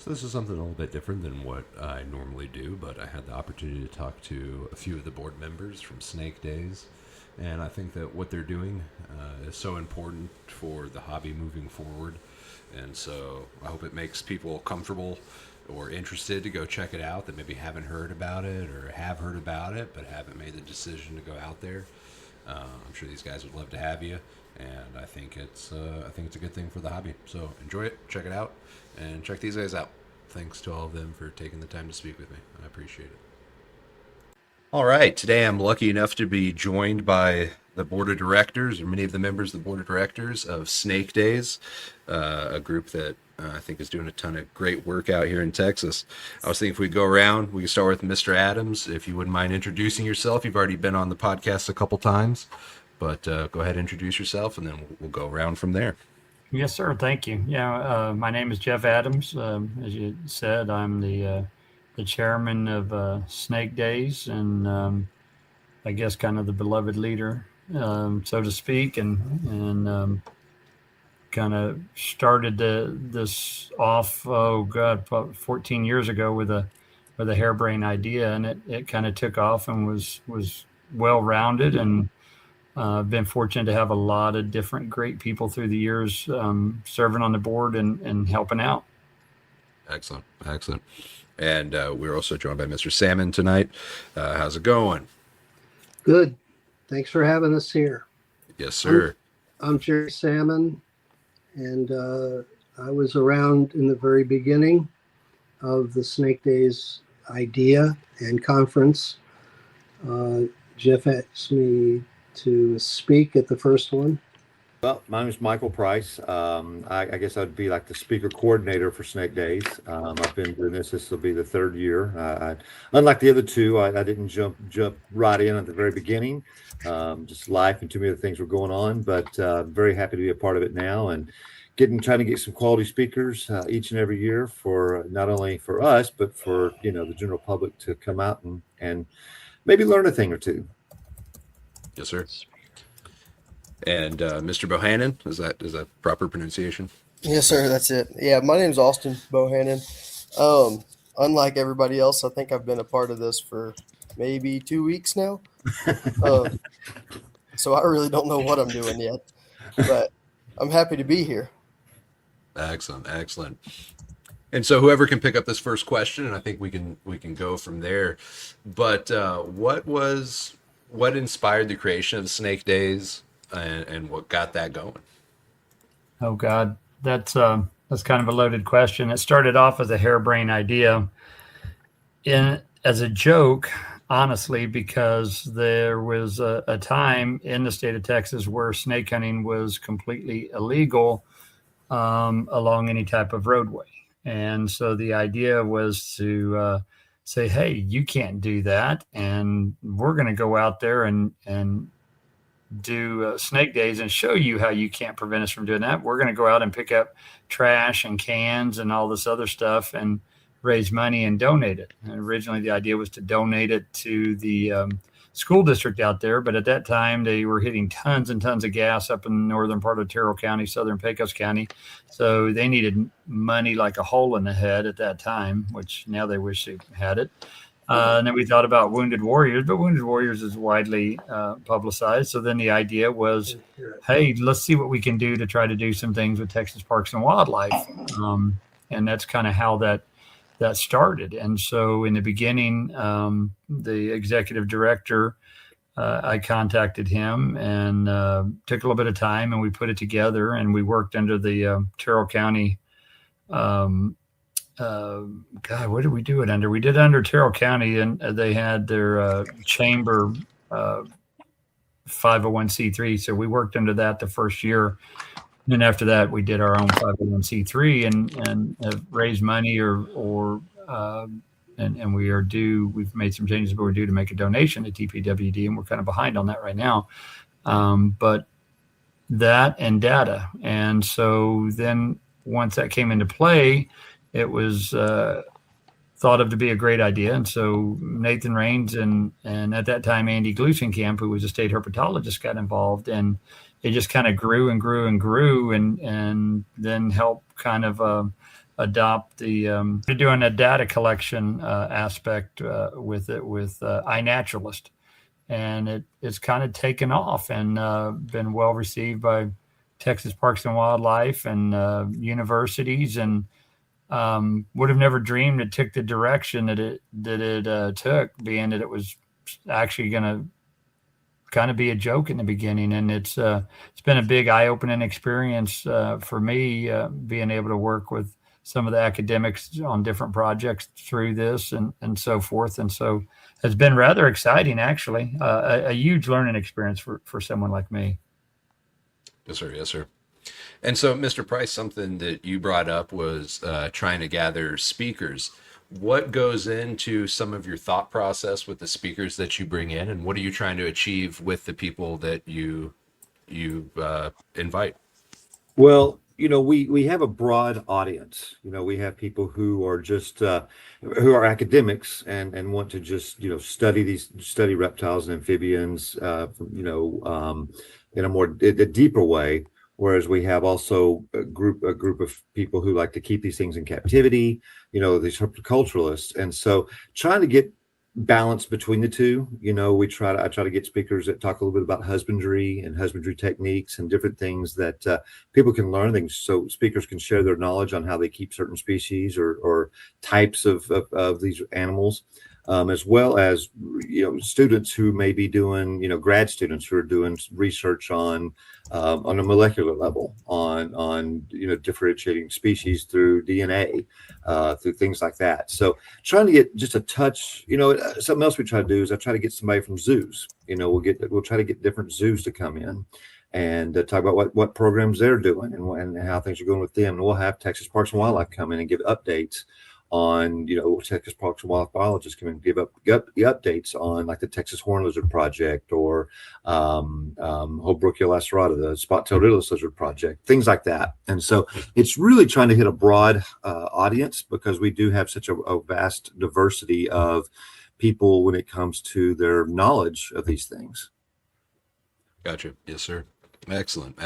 So this is something a little bit different than what I normally do, but I had the opportunity to talk to a few of the board members from SnakeDays, and I think that what they're doing is so important for the hobby moving forward. And so I hope it makes people comfortable or interested to go check it out that maybe haven't heard about it or have heard about it but haven't made the decision to go out there. I'm sure these guys would love to have you, and I think it's a good thing for the hobby. So enjoy it, check it out, and check these guys out. Thanks to all of them for taking the time to speak with me. I appreciate it. All right, today I'm lucky enough to be joined by the board of directors, or many of the members of the board of directors of SnakeDays, a group that I think is doing a ton of great work out here in Texas. I was thinking if we go around, we can start with Mr. Adams. If you wouldn't mind introducing yourself. You've already been on the podcast a couple times, but go ahead and introduce yourself, and then we'll go around from there. Yes, sir. Thank you. Yeah, my name is Jeff Adams. As you said, I'm the chairman of SnakeDays, and I guess kind of the beloved leader, so to speak, and kind of started this off. Oh God, 14 years ago with a harebrained idea, and it kind of took off and was well rounded, and I've been fortunate to have a lot of different great people through the years serving on the board and helping out. Excellent. And we're also joined by Mr. Salmon tonight. How's it going? Good. Thanks for having us here. Yes, sir. I'm Gerry Salmon, and I was around in the very beginning of the SnakeDays idea and conference. Jeff asked me to speak at the first one. Well, my name is Michael Price. I guess I'd be like the speaker coordinator for SnakeDays. I've been doing this. This will be the third year. Unlike the other two, I didn't jump right in at the very beginning. Just life and too many other things were going on, but very happy to be a part of it now and trying to get some quality speakers each and every year for not only for us, but for the general public to come out and maybe learn a thing or two. Yes, sir. And Mr. Bohannon, is that proper pronunciation? Yes, sir. That's it. Yeah, my name's Austin Bohannon. Unlike everybody else, I think I've been a part of this for maybe 2 weeks now. So I really don't know what I'm doing yet, but I'm happy to be here. Excellent. And so whoever can pick up this first question, and I think we can go from there. But what inspired the creation of SnakeDays, and what got that going? Oh God, that's kind of a loaded question. It started off as a harebrained idea, as a joke, honestly, because there was a time in the state of Texas where snake hunting was completely illegal along any type of roadway, and so the idea was to say, hey, you can't do that, and we're going to go out there and do SnakeDays and show you how you can't prevent us from doing that. We're going to go out and pick up trash and cans and all this other stuff and raise money and donate it. And originally the idea was to donate it to the school district out there, but at that time they were hitting tons and tons of gas up in the northern part of Terrell County, southern Pecos County. So they needed money like a hole in the head at that time, which now they wish they had it. And then we thought about Wounded Warriors, but Wounded Warriors is widely publicized. So then the idea was, hey, let's see what we can do to try to do some things with Texas Parks and Wildlife. And that's kind of how that started. And so in the beginning, the executive director, I contacted him and took a little bit of time, and we put it together, and we worked under the Terrell County. God, what did we do it under? We did it under Terrell County, and they had their chamber 501c3. So we worked under that the first year. And then after that, we did our own 501c3 and have raised money and we are due. We've made some changes, but we're due to make a donation to TPWD, and we're kind of behind on that right now. But that and data. And so then once that came into play, it was thought of to be a great idea. And so Nathan Raines and at that time, Andy Glusenkamp, who was a state herpetologist, got involved, and it just kind of grew and grew and grew, and then helped kind of adopt they're doing a data collection aspect with it with iNaturalist, and it's kind of taken off and been well received by Texas Parks and Wildlife and universities, and would have never dreamed it took the direction that it took, being that it was actually going to kind of be a joke in the beginning. And it's been a big eye-opening experience for me, being able to work with some of the academics on different projects through this and so forth. And so it's been rather exciting, actually, a huge learning experience for someone like me. Yes, sir. Yes, sir. And so, Mr. Price, something that you brought up was trying to gather speakers. What goes into some of your thought process with the speakers that you bring in, and what are you trying to achieve with the people that you invite? Well, we have a broad audience. We have people who are just who are academics and want to just study reptiles and amphibians, in a deeper way. Whereas we have also a group of people who like to keep these things in captivity, these herpetoculturalists. And so trying to get balance between the two, I try to get speakers that talk a little bit about husbandry and husbandry techniques and different things that people can learn things, so speakers can share their knowledge on how they keep certain species or types of these animals. As well as students who may be doing grad students who are doing research on a molecular level on differentiating species through DNA, through things like that. So trying to get just a touch. Something else we try to do is I try to get somebody from zoos. We'll try to get different zoos to come in and talk about what programs they're doing and how things are going with them. And we'll have Texas Parks and Wildlife come in and give updates on, Texas Parks and Wildlife biologists come in and give up the updates on like the Texas Horn Lizard Project or Holbroochia lacerata, the spot-tailed earless lizard project, things like that. And so it's really trying to hit a broad audience, because we do have such a vast diversity of people when it comes to their knowledge of these things. Gotcha. Yes, sir. Excellent.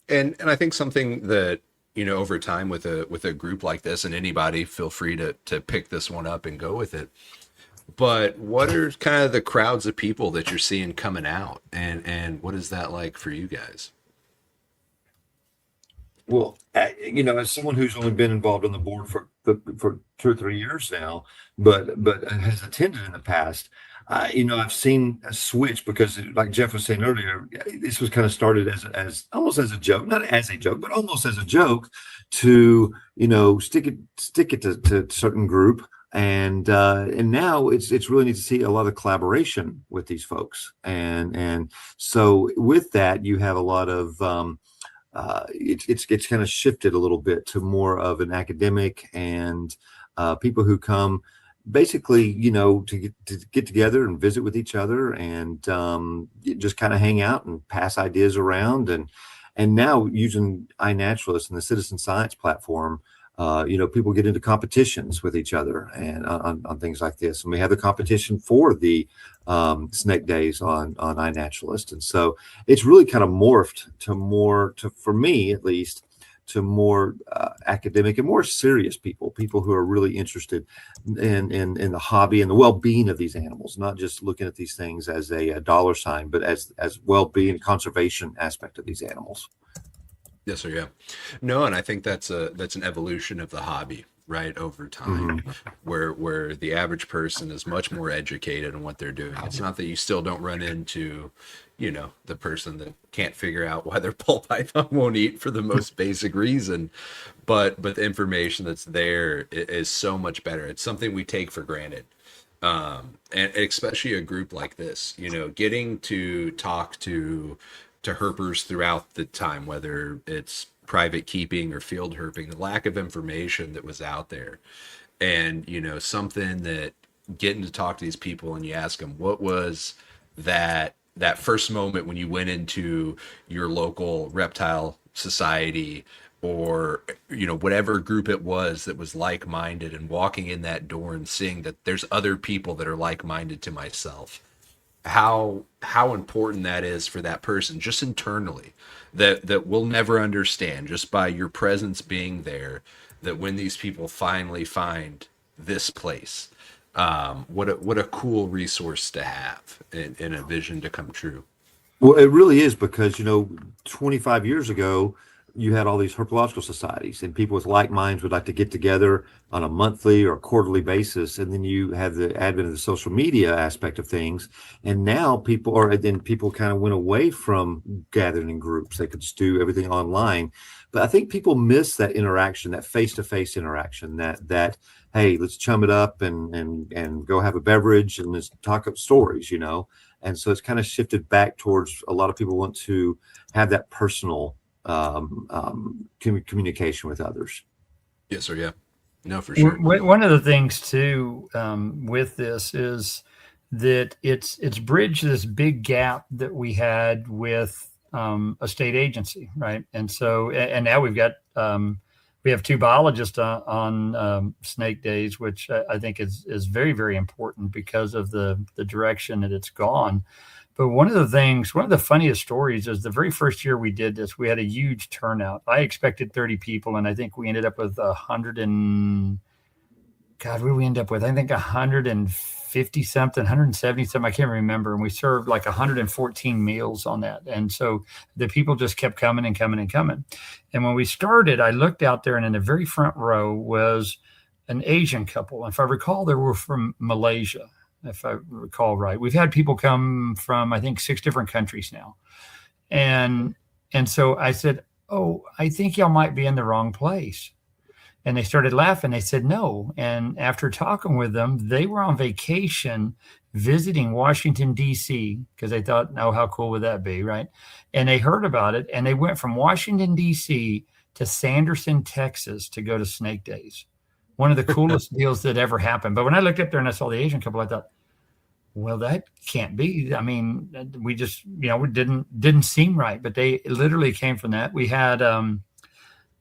And I think something that, over time with a group like this, and anybody feel free to pick this one up and go with it. But what are kind of the crowds of people that you're seeing coming out, and what is that like for you guys? Well, as someone who's only been involved on the board for 2 or 3 years now, but has attended in the past, I've seen a switch, because like Jeff was saying earlier, this was kind of started as almost as a joke, not as a joke, but almost as a joke to, stick it to certain group. And now it's really neat to see a lot of collaboration with these folks. And so with that, you have a lot of, it's kind of shifted a little bit to more of an academic and people who come basically, to get together and visit with each other and just kind of hang out and pass ideas around. And now using iNaturalist and the citizen science platform, people get into competitions with each other and on things like this. And we have the competition for the SnakeDays on iNaturalist. And so it's really kind of morphed to for me at least, to more academic and more serious people who are really interested in the hobby and the well-being of these animals, not just looking at these things as a dollar sign, but as well-being, conservation aspect of these animals. Yes, sir. Yeah. No, and I think that's an evolution of the hobby, right, over time, where the average person is much more educated on what they're doing. It's not that you still don't run into, the person that can't figure out why their ball python won't eat for the most basic reason, but the information that's there is so much better. It's something we take for granted. And especially a group like this, getting to talk to herpers throughout the time, whether it's private keeping or field herping, the lack of information that was out there. And, something that getting to talk to these people and you ask them, what was that first moment when you went into your local reptile society or, whatever group it was that was like-minded, and walking in that door and seeing that there's other people that are like-minded to myself. How important that is for that person just internally, that we'll never understand, just by your presence being there, that when these people finally find this place, what a cool resource to have and a vision to come true. Well, it really is because, 25 years ago, you had all these herpetological societies and people with like minds would like to get together on a monthly or quarterly basis. And then you have the advent of the social media aspect of things. And now people kind of went away from gathering in groups. They could just do everything online. But I think people miss that interaction, that face-to-face interaction, that hey, let's chum it up and go have a beverage and let's talk up stories, And so it's kind of shifted back towards a lot of people want to have that personal communication with others. Yes, sir. Yeah. No, for sure. One of the things too with this is that it's bridged this big gap that we had with a state agency, right? And so, and now we've got we have 2 biologists on Snake Days, which I think is very, very important because of the direction that it's gone. But one of the funniest stories is the very first year we did this, we had a huge turnout. I expected 30 people, and I think we ended up with 100 and God, what did we end up with? I think 150 something, 170 something. I can't remember. And we served like 114 meals on that. And so the people just kept coming and coming and coming. And when we started, I looked out there, and in the very front row was an Asian couple. If I recall, they were from Malaysia, if I recall right. We've had people come from, I think, 6 different countries now. And so I said, oh, I think y'all might be in the wrong place. And they started laughing. They said no. And after talking with them, they were on vacation visiting Washington, D.C., because they thought, oh, how cool would that be, right? And they heard about it, and they went from Washington, D.C. to Sanderson, Texas to go to Snake Days. One of the coolest deals that ever happened. But when I looked up there and I saw the Asian couple, I thought, well, that can't be. I mean, we just, it didn't seem right. But they literally came from that. We had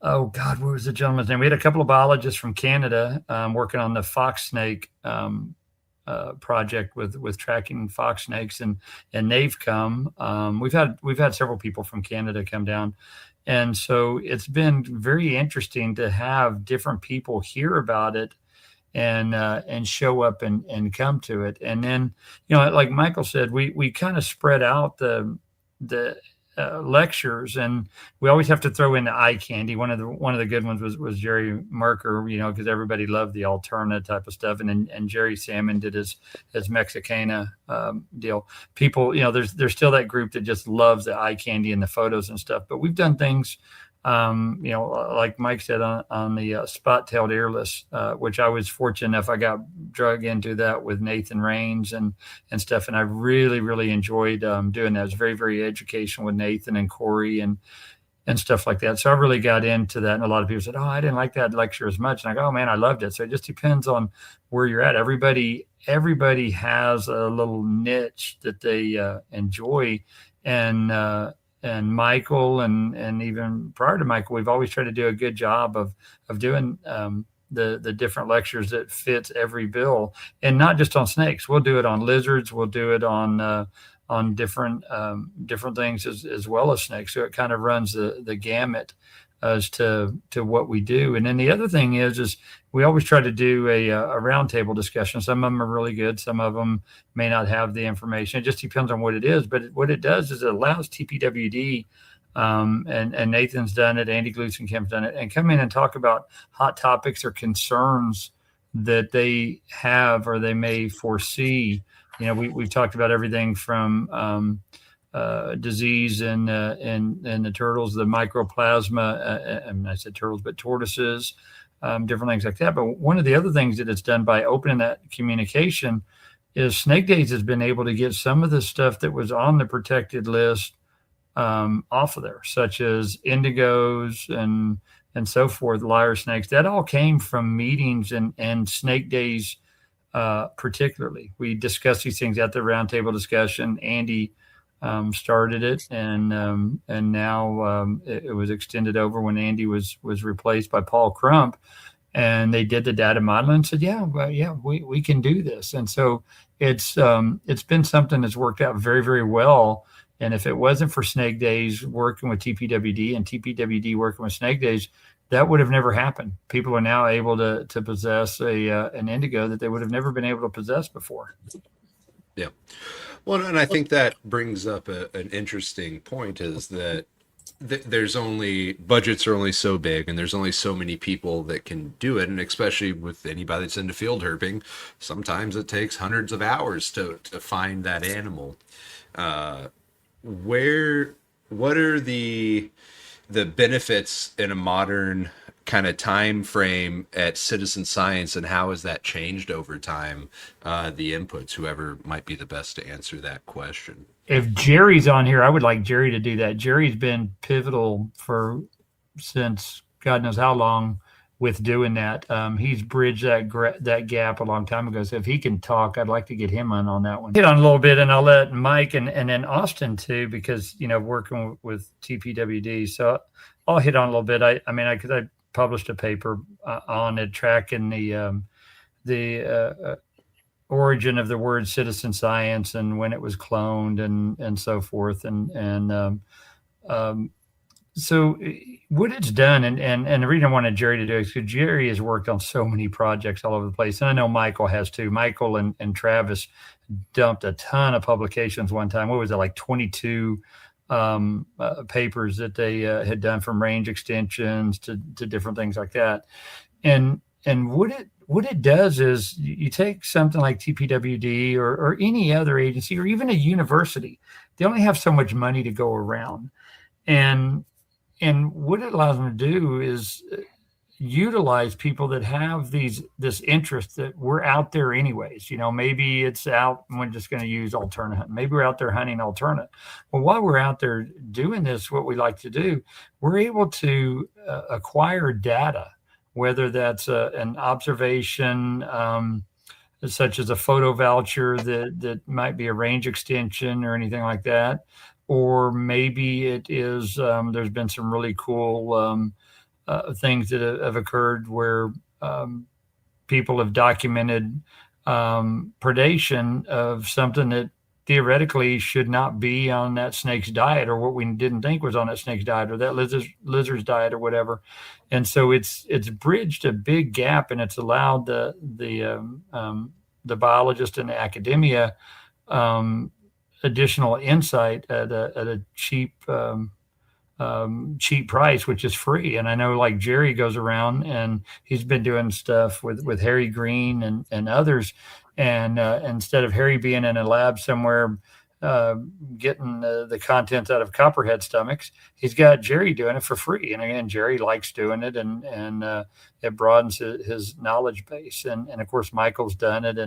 oh God, what was the gentleman's name? We had a couple of biologists from Canada working on the fox snake project with tracking fox snakes, and they've come. We've had several people from Canada come down, and so it's been very interesting to have different people hear about it and show up and come to it. And then, like Michael said, we kind of spread out the lectures, and we always have to throw in the eye candy. One of the good ones was Jerry Merker, because everybody loved the alternate type of stuff, and Gerry Salmon did his Mexicana deal. People, there's still that group that just loves the eye candy and the photos and stuff. But we've done things, like Mike said on the spot-tailed earless, which I was fortunate enough, I got drug into that with Nathan Raines and stuff. And I really, really enjoyed doing that. It was very, very educational with Nathan and Corey and stuff like that. So I really got into that. And a lot of people said, oh, I didn't like that lecture as much. And I go, oh man, I loved it. So it just depends on where you're at. Everybody has a little niche that they enjoy. And Michael and even prior to Michael, we've always tried to do a good job of doing the different lectures that fits every bill, and not just on snakes. We'll do it on lizards. We'll do it on different things as well as snakes. So it kind of runs the gamut as to what we do. And then the other thing is we always try to do a roundtable discussion. Some of them are really good. Some of them may not have the information. It just depends on what it is. But what it does is it allows TPWD, and Nathan's done it, Andy Glusenkamp's done it, and come in and talk about hot topics or concerns that they have or they may foresee. We've talked about everything from disease in the turtles, the mycoplasma, and I said turtles, but tortoises, different things like that. But one of the other things that it's done by opening that communication is Snake Days has been able to get some of the stuff that was on the protected list off of there, such as indigos and so forth, lyre snakes. That all came from meetings and Snake Days particularly. We discussed these things at the roundtable discussion. Andy started it, and now it was extended over when Andy was replaced by Paul Crump, and they did the data modeling and said, we can do this. And so it's been something that's worked out very, very well. And if it wasn't for Snake Days working with TPWD and TPWD working with Snake Days, that would have never happened. People are now able to possess an indigo that they would have never been able to possess before. Yeah. Well, and I think that brings up an interesting point, is that there's only, budgets are only so big, and there's only so many people that can do it. And especially with anybody that's into field herping, sometimes it takes hundreds of hours to find that animal. What are the benefits in a modern kind of time frame at citizen science, and how has that changed over time? The inputs, whoever might be the best to answer that question. If Gerry's on here, I would like Gerry to do that. Gerry's been pivotal since God knows how long with doing that. He's bridged that gap a long time ago. So if he can talk, I'd like to get him on that one. Hit on a little bit, and I'll let Mike and then Austin too, because working with TPWD. So I'll hit on a little bit. I published a paper on it, tracking the origin of the word citizen science and when it was cloned and so forth. So what it's done, and the reason I wanted Gerry to do it is because Gerry has worked on so many projects all over the place. And I know Michael has too. Michael and Travis dumped a ton of publications one time. What was it, like 22 papers that they had done, from range extensions to different things like that. And what it does is, you take something like TPWD or any other agency or even a university, they only have so much money to go around. And what it allows them to do is utilize people that have this interest that we're out there anyways. Maybe it's out, we're just going to use alternate hunting. Maybe we're out there hunting alternate. Well, while we're out there doing this, what we like to do, we're able to acquire data, whether that's an observation, such as a photo voucher that might be a range extension or anything like that. Or maybe it is, there's been some really cool things that have occurred where people have documented predation of something that theoretically should not be on that snake's diet, or what we didn't think was on that snake's diet, or that lizard's diet, or whatever. And so it's bridged a big gap, and it's allowed the biologist and the academia additional insight at a cheap price, which is free. And I know, like, Gerry goes around and he's been doing stuff with Harry Green and others. And instead of Harry being in a lab somewhere getting the contents out of copperhead stomachs, he's got Gerry doing it for free. And again, Gerry likes doing it, and it broadens his knowledge base. And of course, Michael's done it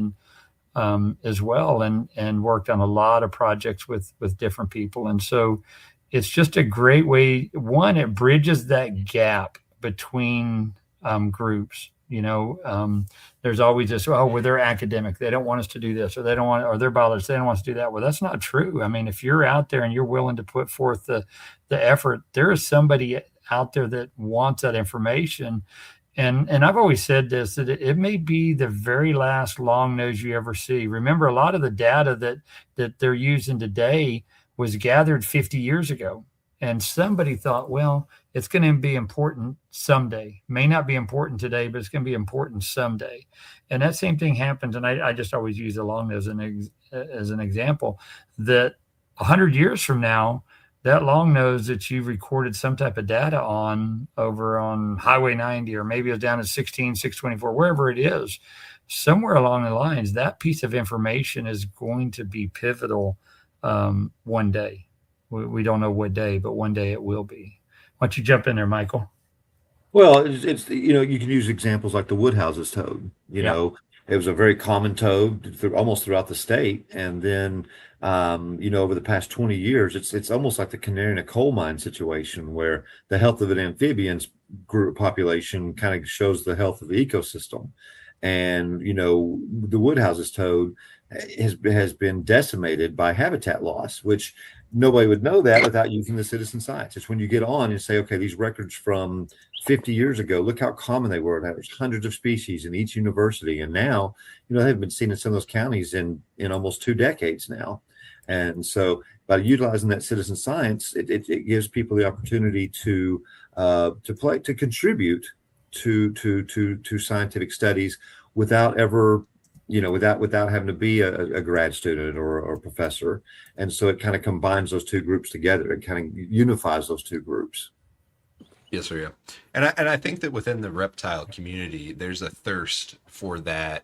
as well, and worked on a lot of projects with different people. And so it's just a great way. One, it bridges that gap between groups. There's always this, well, they're academic, they don't want us to do this, or they don't want, or they're biologists, they don't want us to do that. Well, that's not true. I mean, if you're out there and you're willing to put forth the effort, there is somebody out there that wants that information. And I've always said this, that it may be the very last long nose you ever see. Remember, a lot of the data that they're using today was gathered 50 years ago. And somebody thought, well, it's going to be important someday. May not be important today, but it's going to be important someday. And that same thing happens. And I just always use the long nose as an example, that 100 years from now, that long nose that you recorded some type of data on over on Highway 90, or maybe it's down at 624, wherever it is, somewhere along the lines, that piece of information is going to be pivotal one day. We don't know what day, but one day it will be. Why don't you jump in there, Michael? Well, it's you can use examples like the Woodhouse's toad. It was a very common toad almost throughout the state, and then over the past 20 years, it's almost like the canary in a coal mine situation, where the health of an amphibians group population kind of shows the health of the ecosystem. And the Woodhouse's toad has been decimated by habitat loss, which nobody would know that without using the citizen science. It's when you get on and say, okay, these records from 50 years ago, look how common they were. There's hundreds of species in each university. And now, they've been seen in some of those counties in almost 2 decades now. And so by utilizing that citizen science, it gives people the opportunity to contribute to scientific studies without ever, without having to be a grad student or a professor. And so it kind of combines those two groups together. It kind of unifies those two groups. Yes, sir. Yeah. And I think that within the reptile community, there's a thirst for that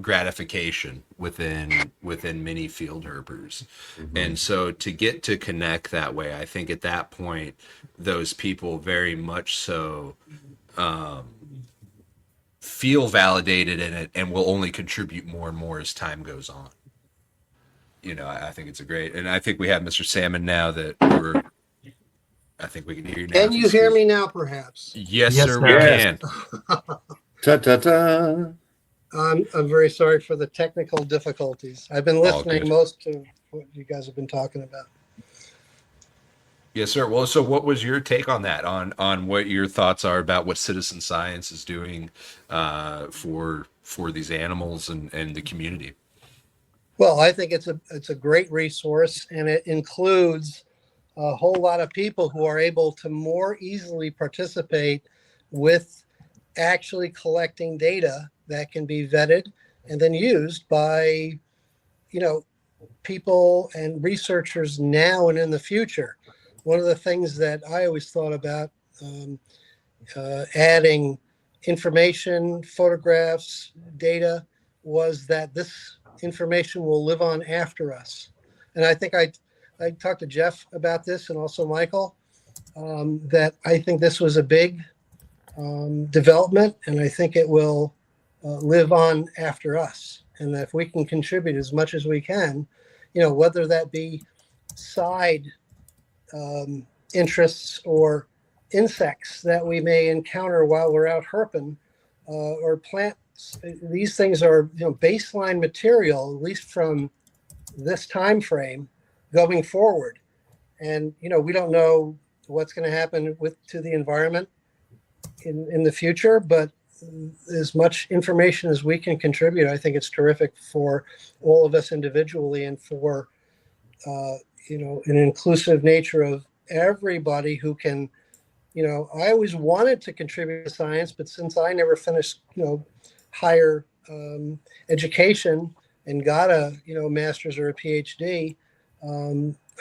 gratification within many field herpers. Mm-hmm. And so to get to connect that way, I think at that point, those people very much so feel validated in it and will only contribute more and more as time goes on. I think it's a great, and I think we have Mr. Salmon now that I think we can hear you now. Can you hear me now, perhaps? Yes, sir, we can. Ta-ta-ta. I'm very sorry for the technical difficulties. I've been listening most to what you guys have been talking about. Yes, sir. Well, so what was your take on that? On what your thoughts are about what citizen science is doing for these animals and the community? Well, I think it's a great resource, and it includes a whole lot of people who are able to more easily participate with actually collecting data that can be vetted and then used by, people and researchers now and in the future. One of the things that I always thought about adding information, photographs, data, was that this information will live on after us. And I think I talked to Jeff about this, and also Michael, that I think this was a big development, and I think it will live on after us. And that if we can contribute as much as we can, whether that be side interests or insects that we may encounter while we're out herping, or plants, these things are baseline material, at least from this time frame going forward. And we don't know what's going to happen to the environment in the future, but as much information as we can contribute, I think it's terrific for all of us individually, and for an inclusive nature of everybody who can. I always wanted to contribute to science, but since I never finished higher education and got a master's or a PhD,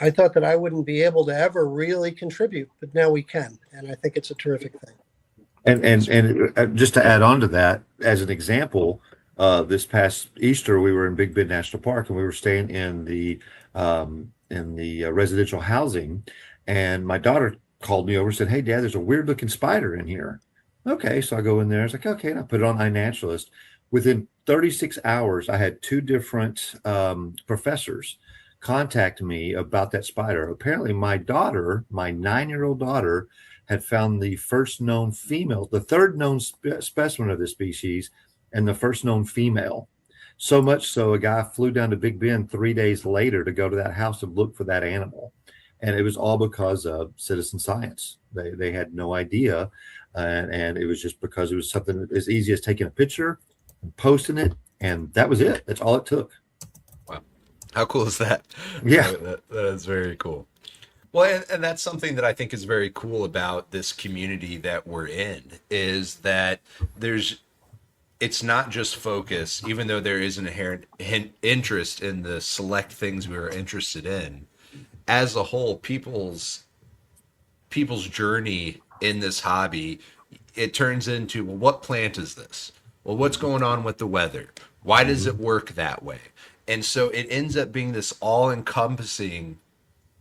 I thought that I wouldn't be able to ever really contribute, but now we can, and I think it's a terrific thing. And just to add on to that, as an example, this past Easter we were in Big Bend National Park, and we were staying in the residential housing, and my daughter called me over and said, "Hey, Dad, there's a weird looking spider in here." Okay, so I go in there. I was like, okay, and I put it on iNaturalist. Within 36 hours, I had 2 different professors contact me about that spider. Apparently, my daughter, my 9-year-old daughter, had found the first known female, the third known specimen of this species, and the first known female. So much so, a guy flew down to Big Bend 3 days later to go to that house and look for that animal. And it was all because of citizen science. They had no idea. And it was just because it was something as easy as taking a picture and posting it. And that was it. That's all it took. Wow. How cool is that? Yeah. That is very cool. Well, and that's something that I think is very cool about this community that we're in, is that it's not just focus, even though there is an inherent interest in the select things we are interested in. As a whole, people's journey in this hobby, it turns into, well, what plant is this? Well, what's going on with the weather? Why does it work that way? And so it ends up being this all-encompassing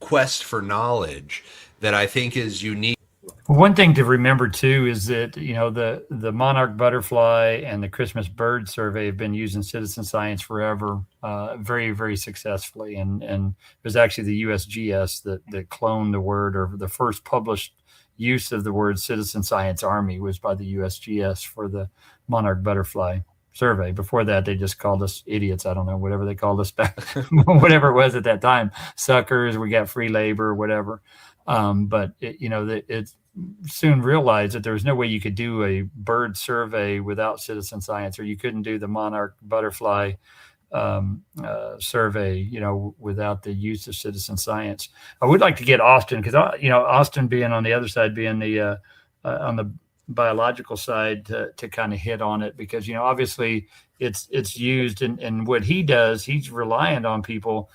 quest for knowledge that I think is unique. One thing to remember too is that the monarch butterfly and the Christmas bird survey have been using citizen science forever, very, very successfully. And it was actually the USGS that cloned the word, or the first published use of the word citizen science army was by the USGS for the monarch butterfly. survey. Before that, they just called us idiots. I don't know, whatever they called us back, whatever it was at that time, suckers. We got free labor, whatever. But it soon realized that there was no way you could do a bird survey without citizen science, or you couldn't do the monarch butterfly survey, without the use of citizen science. I would like to get Austin, because Austin being on the other side, being the on the biological side, to kind of hit on it, because obviously it's used in what he does. He's reliant on people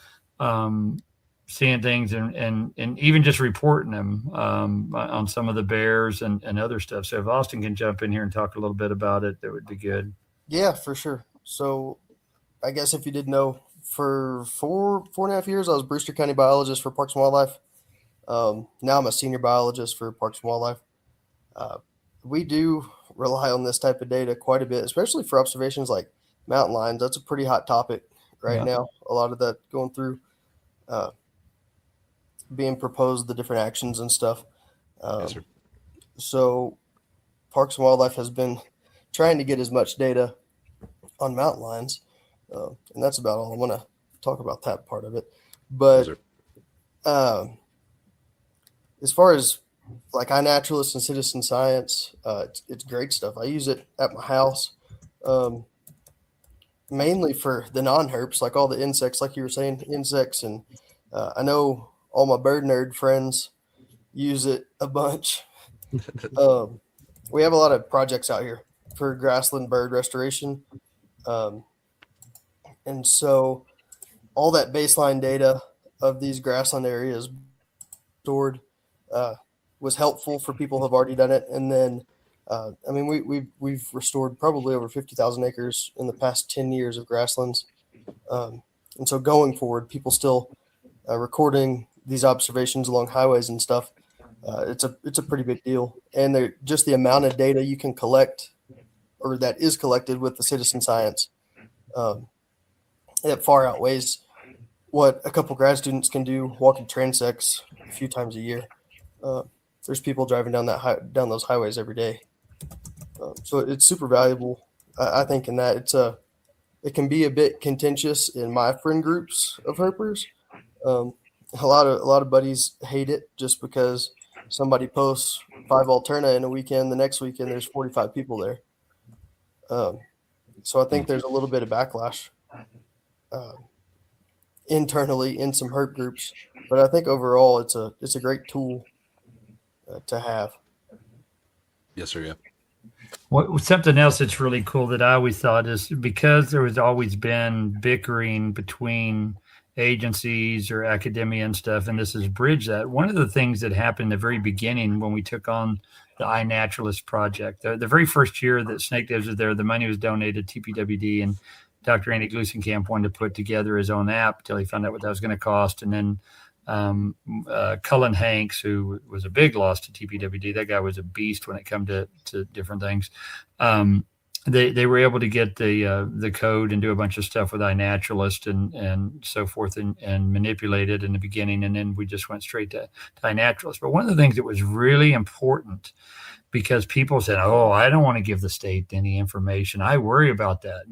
seeing things and even just reporting them on some of the bears and other stuff. So if Austin can jump in here and talk a little bit about it, that would be good. Yeah, for sure. So I guess if you didn't know, for 4.5 years, I was Brewster County biologist for Parks and Wildlife. Now I'm a senior biologist for Parks and Wildlife. We do rely on this type of data quite a bit, especially for observations like mountain lions. That's a pretty hot topic right now. A lot of that going through, being proposed, the different actions and stuff. Yes, sir. So Parks and Wildlife has been trying to get as much data on mountain lions. And that's about all I want to talk about, that part of it. But as far as like iNaturalist and citizen science, it's great stuff. I use it at my house, mainly for the non-herps, like all the insects, like you were saying, insects. And I know all my bird nerd friends use it a bunch. We have a lot of projects out here for grassland bird restoration. And so all that baseline data of these grassland areas stored was helpful for people who have already done it. And then, we've restored probably over 50,000 acres in the past 10 years of grasslands. And so going forward, people still recording these observations along highways and stuff. It's a pretty big deal. And just the amount of data you can collect, or that is collected with the citizen science, it far outweighs what a couple grad students can do walking transects a few times a year. There's people driving down those highways every day. So it's super valuable, I think, in that it can be a bit contentious in my friend groups of herpers. A lot of buddies hate it just because somebody posts 5 alterna in a weekend. The next weekend there's 45 people there. So I think there's a little bit of backlash internally in some herp groups, but I think overall it's a great tool to have. Yes, sir. Yeah. Something else that's really cool that I always thought is, because there has always been bickering between agencies or academia and stuff, and this has bridged that. One of the things that happened in the very beginning when we took on the iNaturalist project, the very first year that SnakeDays was there, the money was donated to TPWD, and Dr. Andy Glusenkamp wanted to put together his own app until he found out what that was going to cost. And then Cullen Hanks, who was a big loss to TPWD, that guy was a beast when it came to different things. They were able to get the code and do a bunch of stuff with iNaturalist and so forth and manipulate it in the beginning. And then we just went straight to iNaturalist. But one of the things that was really important, because people said, "Oh, I don't want to give the state any information. I worry about that."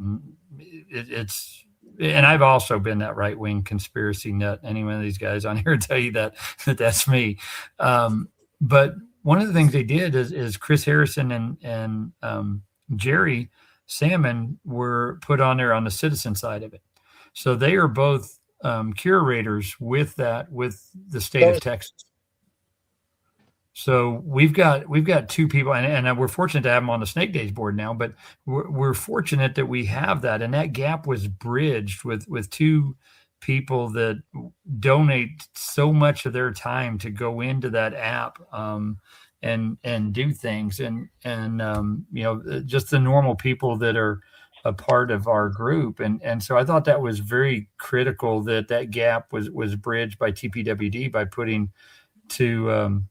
And I've also been that right-wing conspiracy nut. Any one of these guys on here tell you that's me. But one of the things they did is Chris Harrison and Gerry Salmon were put on there on the citizen side of it. So they are both curators with the state of Texas. So we've got 2 people, and we're fortunate to have them on the SnakeDays board now. But we're fortunate that we have that, and that gap was bridged with 2 people that donate so much of their time to go into that app and do things, and just the normal people that are a part of our group, and so I thought that was very critical that gap was bridged by TPWD by putting two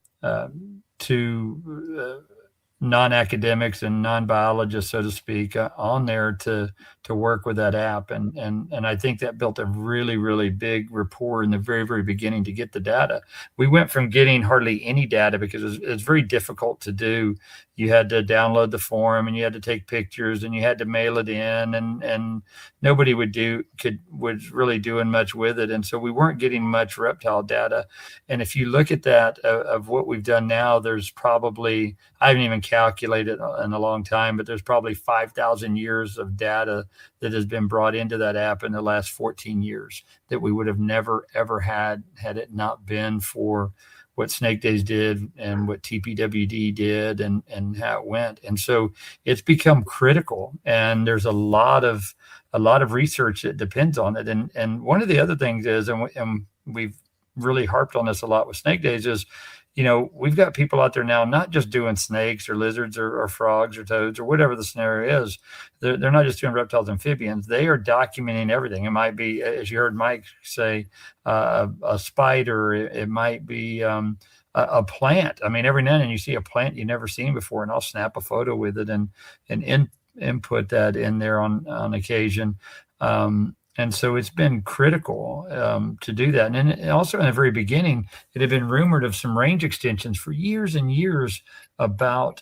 non-academics and non-biologists, so to speak, on there to work with that app. And I think that built a really, really big rapport in the very, very beginning to get the data. We went from getting hardly any data because it was very difficult to do. You had to download the form and you had to take pictures and you had to mail it in, and nobody was really doing much with it. And so we weren't getting much reptile data. And if you look at that of what we've done now, there's probably, I haven't even calculated in a long time, but there's probably 5,000 years of data that has been brought into that app in the last 14 years that we would have never, ever had it not been for what SnakeDays did and what TPWD did and how it went. And so it's become critical, and there's a lot of research that depends on it. And one of the other things is, and we've really harped on this a lot with SnakeDays, is, we've got people out there now not just doing snakes or lizards or frogs or toads or whatever the scenario is. They're not just doing reptiles, amphibians. They are documenting everything. It might be, as you heard Mike say, a spider. It might be a plant. I mean, every now and then you see a plant you've never seen before, and I'll snap a photo with it and input that in there on occasion. And so it's been critical to do that. And then also in the very beginning, it had been rumored of some range extensions for years and years about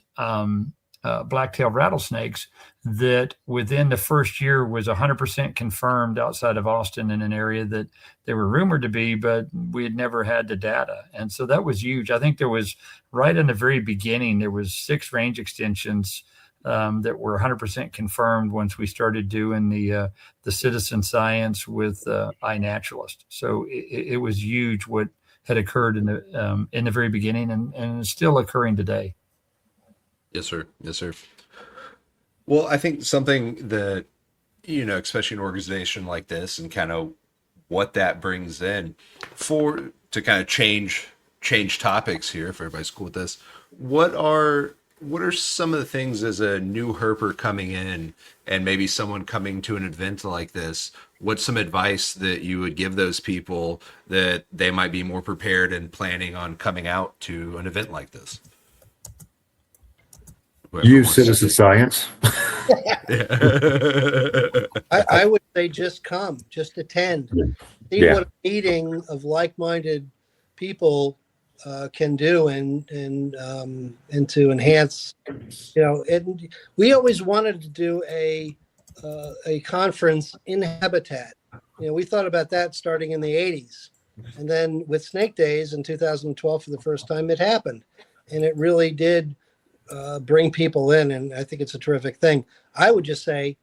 black-tailed rattlesnakes that within the first year was 100% confirmed outside of Austin in an area that they were rumored to be, but we had never had the data. And so that was huge. I think there was, right in the very beginning, there was 6 range extensions that were 100% confirmed once we started doing the citizen science with iNaturalist. So it was huge what had occurred in the very beginning, and is still occurring today. Yes, sir. Yes, sir. Well, I think something that, especially an organization like this and kind of what that brings in to kind of change topics here, if everybody's cool with this, what are some of the things as a new herper coming in and maybe someone coming to an event like this, what's some advice that you would give those people that they might be more prepared and planning on coming out to an event like this? Use citizen science. I would say just come, just attend. See what a meeting of like-minded people can do and to enhance, and we always wanted to do a conference in habitat. We thought about that starting in the 80s, and then with SnakeDays in 2012 for the first time, it happened, and it really did bring people in, and I think it's a terrific thing. I would just say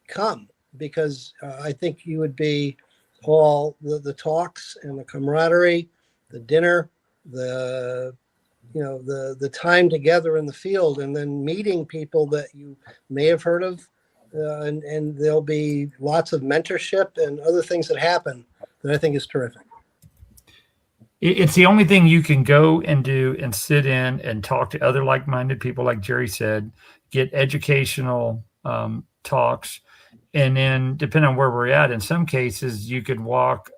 come, because I think you would be all the talks and the camaraderie, the dinner, the time together in the field, and then meeting people that you may have heard of, and there'll be lots of mentorship and other things that happen that I think is terrific. It's the only thing you can go and do and sit in and talk to other like-minded people, like Gerry said, get educational talks, and then depending on where we're at, in some cases you could walk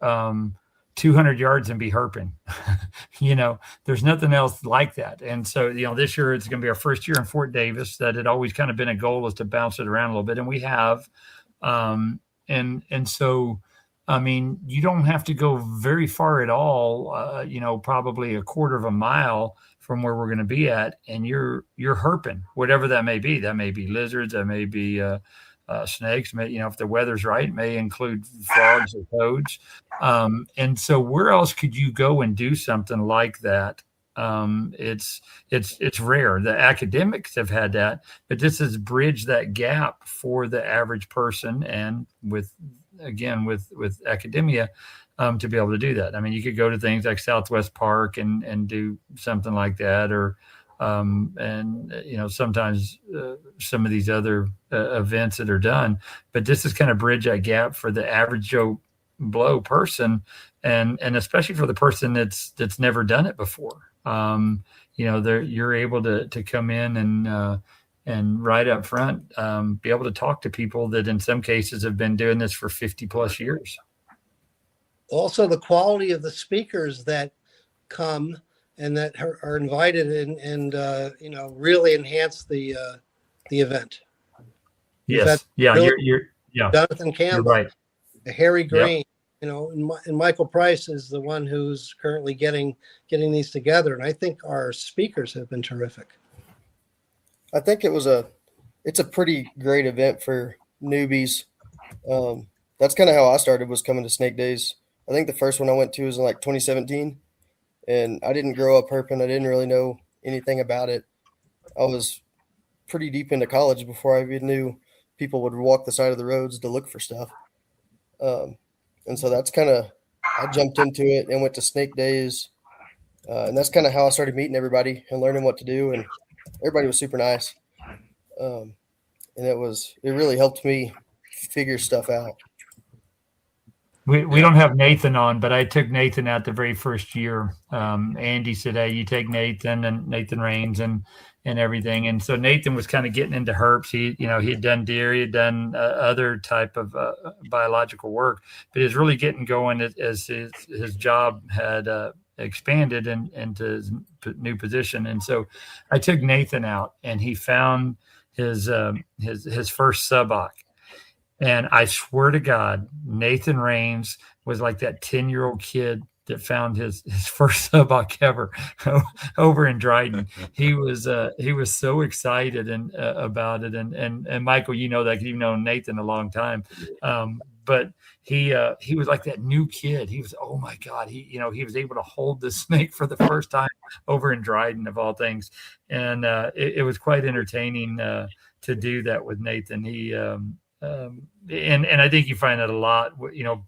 200 yards and be herping. There's nothing else like that. And so, this year it's going to be our first year in Fort Davis. That had always kind of been a goal, is to bounce it around a little bit. And we have, and so, I mean, you don't have to go very far at all, probably a quarter of a mile from where we're going to be at. And you're herping, whatever that may be. That may be lizards, that may be, snakes, if the weather's right, may include frogs or toads. And so where else could you go and do something like that? It's rare. The academics have had that, but this has bridged that gap for the average person, and with academia, to be able to do that. I mean, you could go to things like Southwest Park and do something like that, or sometimes some of these other events that are done, but this is kind of bridge that gap for the average Joe Blow person, and especially for the person that's never done it before. You're able to come in and right up front, be able to talk to people that in some cases have been doing this for 50 plus years. Also, the quality of the speakers that come and that are invited and really enhance the event. Yes. Yeah. Yeah, Jonathan you're Campbell, right. Harry Yep. Green, and Michael Price is the one who's currently getting these together. And I think our speakers have been terrific. I think it's a pretty great event for newbies. That's kind of how I started, was coming to Snake Days. I think the first one I went to was in like 2017, and I didn't grow up herping. I didn't really know anything about it. I was pretty deep into college before I even knew people would walk the side of the roads to look for stuff. And so that's kind of, I jumped into it and went to Snake Days. And that's kind of how I started meeting everybody and learning what to do. And everybody was super nice. And it really helped me figure stuff out. We don't have Nathan on, but I took Nathan out the very first year. Andy said, "Hey, you take Nathan," and Nathan Rains and everything. And so Nathan was kind of getting into herps. He had done deer, he had done other type of biological work, but he was really getting going as his job had expanded into his new position. And so I took Nathan out, and he found his first suboc. And I swear to God, Nathan Rains was like that 10-year-old kid that found his first suboc ever over in Dryden. He was so excited and about it. And Michael, you know that, you've known Nathan a long time. But he was like that new kid. He was, oh my God, he was able to hold the snake for the first time over in Dryden, of all things. And it was quite entertaining to do that with Nathan. And I think you find that a lot.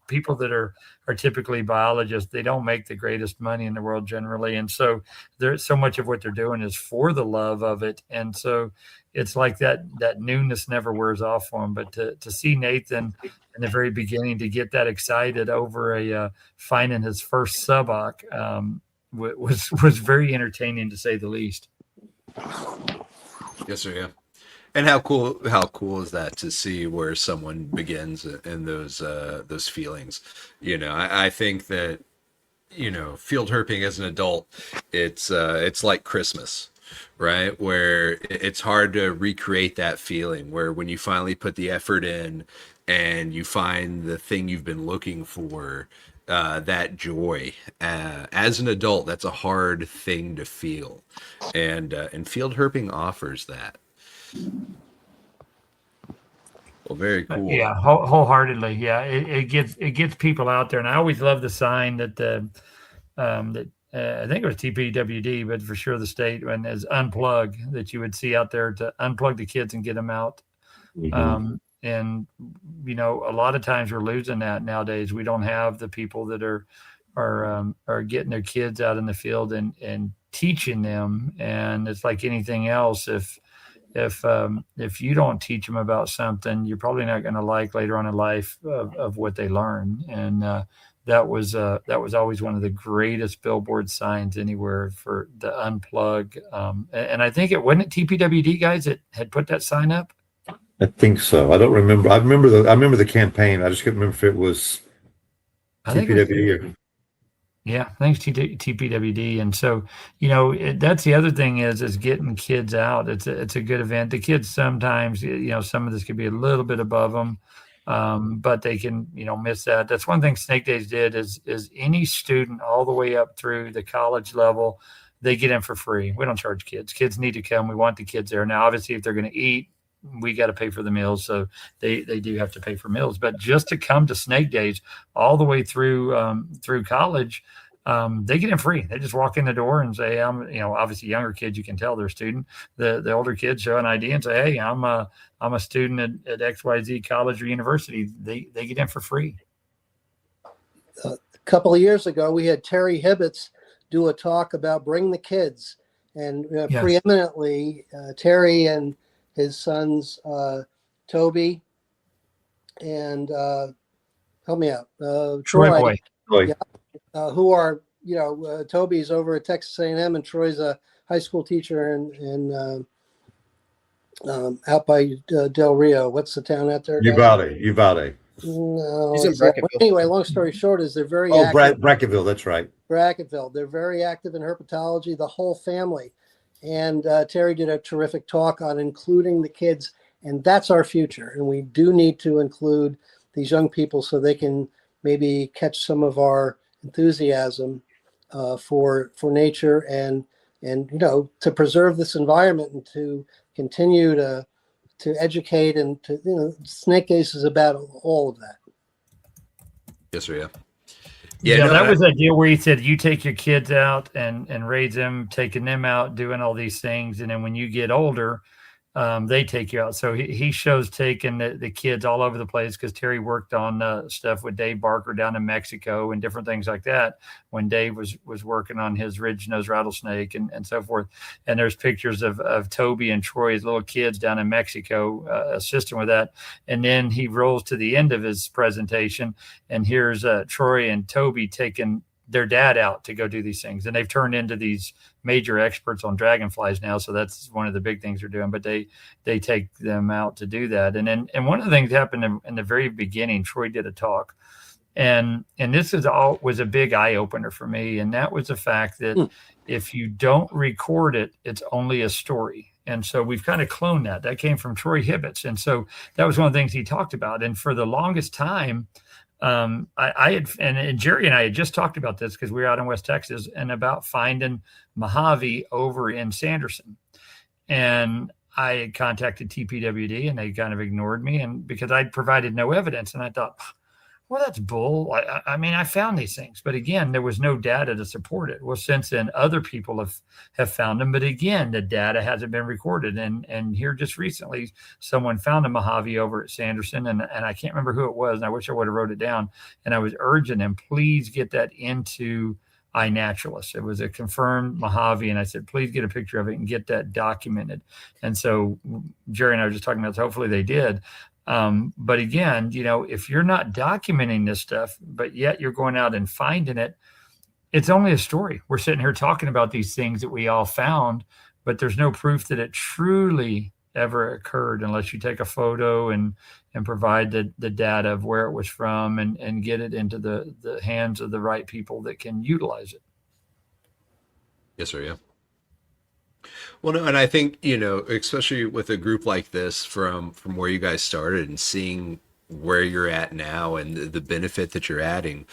People that are typically biologists, they don't make the greatest money in the world generally, and so there's so much of what they're doing is for the love of it, and so it's like that newness never wears off for them. But to see Nathan in the very beginning, to get that excited over finding his first suboc was very entertaining, to say the least. Yes, sir. Yeah. And how cool is that to see where someone begins in those feelings? I think that, field herping as an adult, it's like Christmas, right? Where it's hard to recreate that feeling, where when you finally put the effort in and you find the thing you've been looking for, that joy. As an adult, that's a hard thing to feel. And field herping offers that. Well, very cool. Yeah, wholeheartedly. Yeah, it gets people out there, and I always love the sign that I think it was TPWD, but for sure the state, and as unplug, that you would see out there to unplug the kids and get them out. Mm-hmm. And a lot of times we're losing that nowadays. We don't have the people that are getting their kids out in the field and teaching them. And it's like anything else. If you don't teach them about something, you're probably not going to like later on in life of what they learn. And that was always one of the greatest billboard signs anywhere for the unplug. And I think wasn't it TPWD guys that had put that sign up? I think so. I don't remember. I remember the campaign. I just couldn't remember if it was TPWD or. Yeah, thanks to TPWD. And so, that's the other thing is getting kids out. It's a good event. The kids sometimes, some of this could be a little bit above them, but they can, miss that. That's one thing Snake Days did is any student all the way up through the college level, they get in for free. We don't charge kids. Kids need to come. We want the kids there. Now, obviously, if they're going to eat, we got to pay for the meals. So they do have to pay for meals. But just to come to Snake Days all the way through college, they get in free. They just walk in the door and say, obviously younger kids, you can tell they're a student. The older kids show an ID and say, hey, I'm a student at XYZ college or university. They get in for free. A couple of years ago, we had Terry Hibbets do a talk about Bring the Kids. And yes. Preeminently, Terry and his sons, Toby and help me out, Troy. Yeah, who are, Toby's over at Texas A&M and Troy's a high school teacher in out by Del Rio. What's the town out there? Uvalde. No. He's in Brackettville. Anyway, long story short is they're very active. Brackettville, that's right. Brackettville. They're very active in herpetology, the whole family. And Terry did a terrific talk on including the kids And that's our future. And we do need to include these young people so they can maybe catch some of our enthusiasm for nature and to preserve this environment and to continue to educate and to Snake Days is about all of that. Yes, sir. Yeah. Yeah, no, that was a deal where he said you take your kids out and raise them, taking them out, doing all these things, and then when you get older, they take you out. So he shows taking the kids all over the place because Terry worked on stuff with Dave Barker down in Mexico and different things like that when Dave was working on his ridge-nosed rattlesnake and so forth. And there's pictures of Toby and Troy as little kids down in Mexico assisting with that. And then he rolls to the end of his presentation, and here's Troy and Toby taking their dad out to go do these things. And they've turned into these major experts on dragonflies now. So that's one of the big things they're doing, but they take them out to do that. And one of the things that happened in the very beginning, Troy did a talk, and this was a big eye opener for me. And that was the fact that if you don't record it, it's only a story. And so we've kind of cloned that. That came from Troy Hibbets. And so that was one of the things he talked about. And for the longest time, I had, and Gerry and I had just talked about this because we were out in West Texas and about finding Mojave over in Sanderson. And I had contacted TPWD and they kind of ignored me, and because I'd provided no evidence. And I thought, well, that's bull. I mean, I found these things, but again, there was no data to support it. Well, since then, other people have found them, but again, the data hasn't been recorded. And here just recently, someone found a Mojave over at Sanderson, and I can't remember who it was, and I wish I would have wrote it down. And I was urging them, please get that into iNaturalist. It was a confirmed Mojave, and I said, please get a picture of it and get that documented. And so Gerry and I were just talking about this. Hopefully they did. But again, if you're not documenting this stuff, but yet you're going out and finding it, it's only a story. We're sitting here talking about these things that we all found, but there's no proof that it truly ever occurred unless you take a photo and provide the data of where it was from and get it into the hands of the right people that can utilize it. Yes, sir. Yeah. Well, no, and I think, especially with a group like this from where you guys started and seeing where you're at now and the benefit that you're adding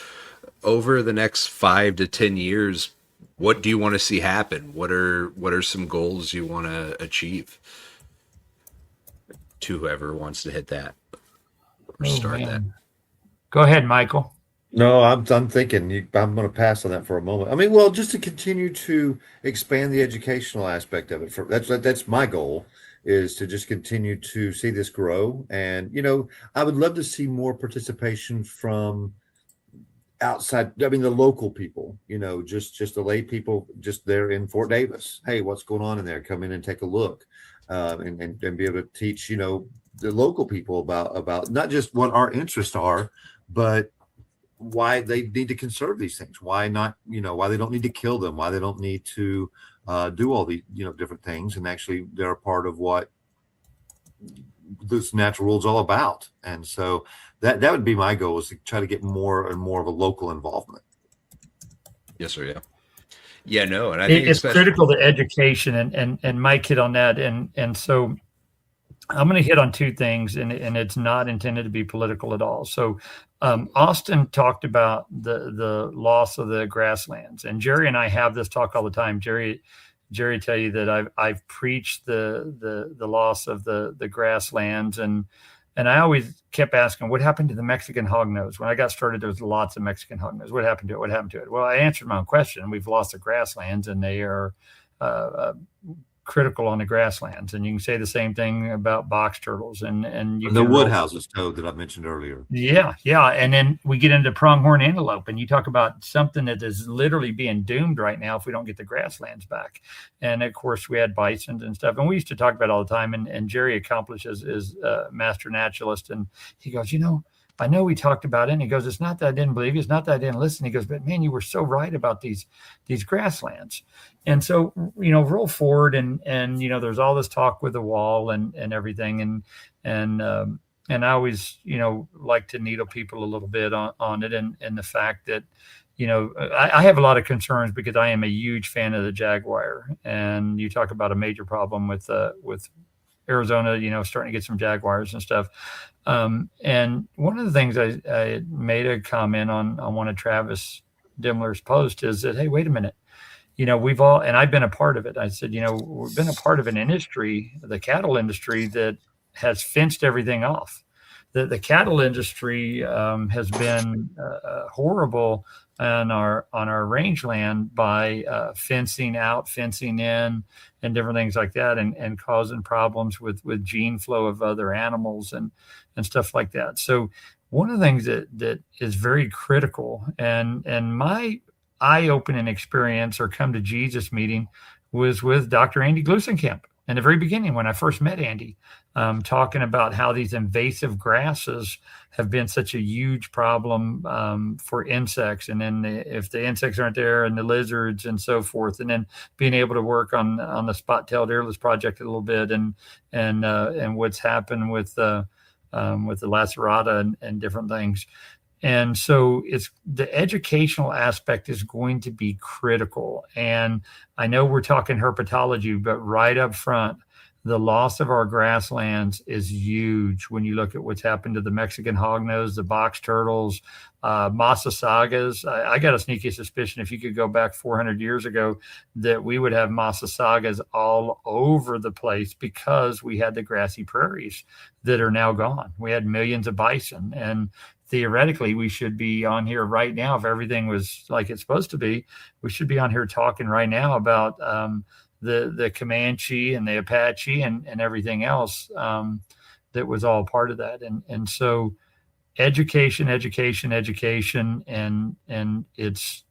over the next 5 to 10 years, what do you want to see happen? What are some goals you want to achieve to whoever wants to hit that or start that? Go ahead, Michael. No, I'm thinking I'm going to pass on that for a moment. I mean, well, just to continue to expand the educational aspect of it. That's my goal, is to just continue to see this grow. And, I would love to see more participation from outside. I mean, the local people, just the lay people just there in Fort Davis. Hey, what's going on in there? Come in and take a look, and be able to teach, the local people about not just what our interests are, but why they need to conserve these things, why not, why they don't need to kill them, why they don't need to do all these, different things. And actually they're a part of what this natural world is all about. And so that would be my goal, is to try to get more and more of a local involvement. Yes, sir. Yeah. Yeah, no. And I think it's critical to education, and Mike hit on that. And so I'm going to hit on two things, and it's not intended to be political at all. So Austin talked about the loss of the grasslands, and Gerry and I have this talk all the time. Gerry tell you that I've preached the loss of the grasslands, and I always kept asking, what happened to the Mexican hognose? When I got started, there was lots of Mexican hognose. What happened to it? What happened to it? Well, I answered my own question. We've lost the grasslands, and they are critical on the grasslands. And you can say the same thing about box turtles and the woodhouses toad that I mentioned earlier. Yeah. And then we get into pronghorn antelope, and you talk about something that is literally being doomed right now if we don't get the grasslands back. And of course we had bisons and stuff, and we used to talk about it all the time. And Gerry accomplishes is master naturalist, and he goes, I know we talked about it. And he goes, it's not that I didn't believe you. It's not that I didn't listen. He goes, but man, you were so right about these grasslands. And so, roll forward and there's all this talk with the wall and everything. And I always, like to needle people a little bit on it. And the fact that, I have a lot of concerns because I am a huge fan of the jaguar. And you talk about a major problem with Arizona, starting to get some jaguars and stuff. And one of the things I made a comment on one of Travis Dimler's posts is that, hey, wait a minute. We've all, and I've been a part of it. I said, we've been a part of an industry, the cattle industry, that has fenced everything off. The cattle industry has been horrible on our rangeland by fencing out, fencing in, and different things like that, and causing problems with gene flow of other animals and stuff like that. So one of the things that is very critical, and my eye-opening experience or come to Jesus meeting was with Dr. Andy Glusenkamp in the very beginning when I first met Andy, talking about how these invasive grasses have been such a huge problem for insects. And then if the insects aren't there, and the lizards and so forth, and then being able to work on the spot-tailed earless project a little bit, and what's happened with the lacerata and different things. And so it's the educational aspect is going to be critical. And I know we're talking herpetology, but right up front, the loss of our grasslands is huge when you look at what's happened to the Mexican hognose, the box turtles, Massasaugas. I got a sneaky suspicion if you could go back 400 years ago that we would have Massasaugas all over the place because we had the grassy prairies that are now gone. We had millions of bison, and theoretically, we should be on here right now. If everything was like it's supposed to be, we should be on here talking right now about the Comanche and the Apache and everything else that was all part of that. And so education, and it's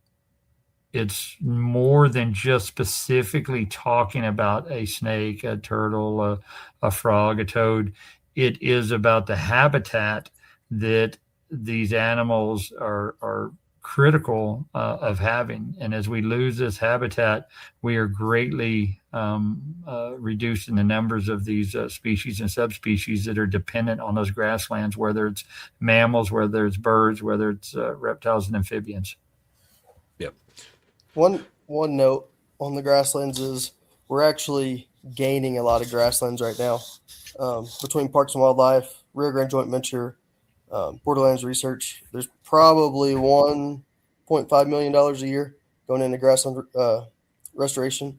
more than just specifically talking about a snake, a turtle, a frog, a toad. It is about the habitat that these animals are critical of having. And as we lose this habitat, we are greatly reducing the numbers of these species and subspecies that are dependent on those grasslands, whether it's mammals, whether it's birds, whether it's reptiles and amphibians. Yep. One note on the grasslands is we're actually gaining a lot of grasslands right now between Parks and Wildlife, Rio Grande Joint Venture, Borderlands Research. There's probably $1.5 million a year going into grassland restoration,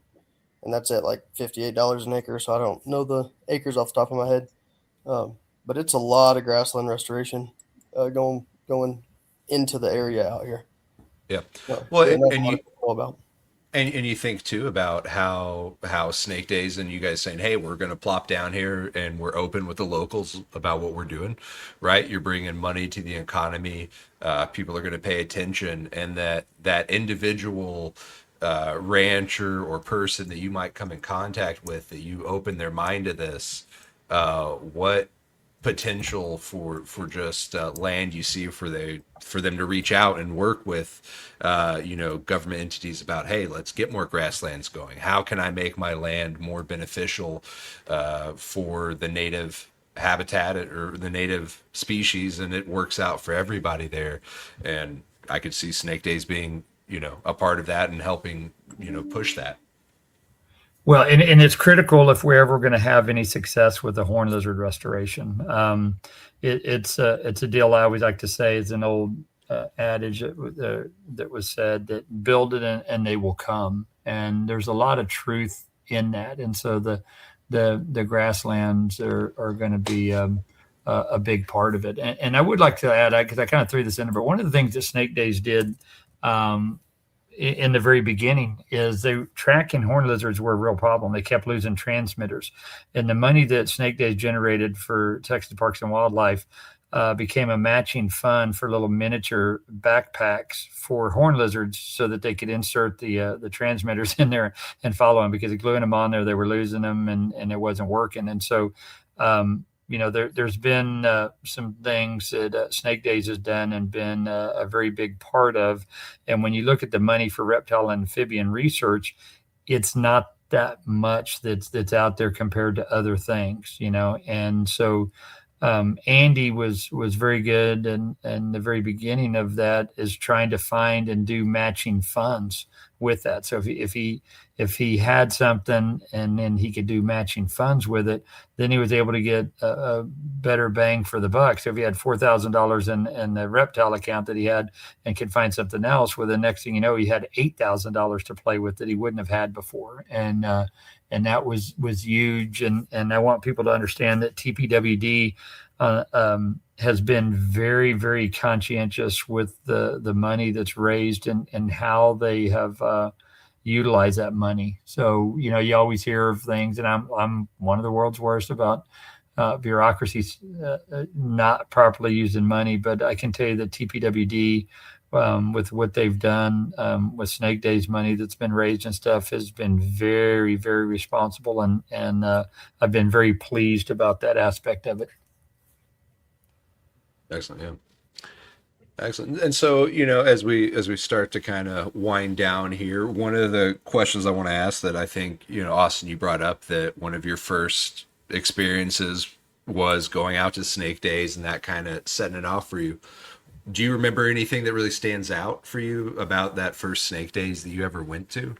and that's at like $58 an acre. So I don't know the acres off the top of my head, but it's a lot of grassland restoration going into the area out here. Yeah. So, Well, and you think too about how SnakeDays and you guys saying, hey, we're going to plop down here and we're open with the locals about what we're doing, right? You're bringing money to the economy. People are going to pay attention, and that individual rancher or person that you might come in contact with, that you open their mind to this, what potential for just land you see for them to reach out and work with government entities about, hey, let's get more grasslands going. How can I make my land more beneficial for the native habitat or the native species, and it works out for everybody there. And I could see SnakeDays being a part of that and helping push that. Well, and it's critical if we're ever going to have any success with the horned lizard restoration. It's a deal I always like to say. It's an old adage that was said, that build it and they will come. And there's a lot of truth in that. And so the grasslands are going to be a big part of it. And I would like to add, because I kind of threw this in, but one of the things that SnakeDays did in the very beginning is tracking horned lizards were a real problem. They kept losing transmitters, and the money that SnakeDays generated for Texas Parks and Wildlife became a matching fund for little miniature backpacks for horned lizards, so that they could insert the transmitters in there and follow them, because gluing them on there, they were losing them and it wasn't working. And so there's been some things that SnakeDays has done and been a very big part of. And when you look at the money for reptile and amphibian research, it's not that much that's out there compared to other things, And so Andy was very good, and the very beginning of that is trying to find and do matching funds with that. So if he had something and then he could do matching funds with it, then he was able to get a better bang for the buck. So if he had $4,000 in the reptile account that he had and could find something else, well, the next thing you know, he had $8,000 to play with that he wouldn't have had before. And that was huge. And I want people to understand that TPWD has been very, very conscientious with the money that's raised and how they have utilized that money. So, you always hear of things, and I'm one of the world's worst about bureaucracies not properly using money. But I can tell you that TPWD, with what they've done with SnakeDays money that's been raised and stuff, has been very, very responsible, and I've been very pleased about that aspect of it. Excellent. Yeah. Excellent. And so, as we start to kind of wind down here, one of the questions I want to ask that I think, Austin, you brought up that one of your first experiences was going out to SnakeDays and that kind of setting it off for you. Do you remember anything that really stands out for you about that first SnakeDays that you ever went to?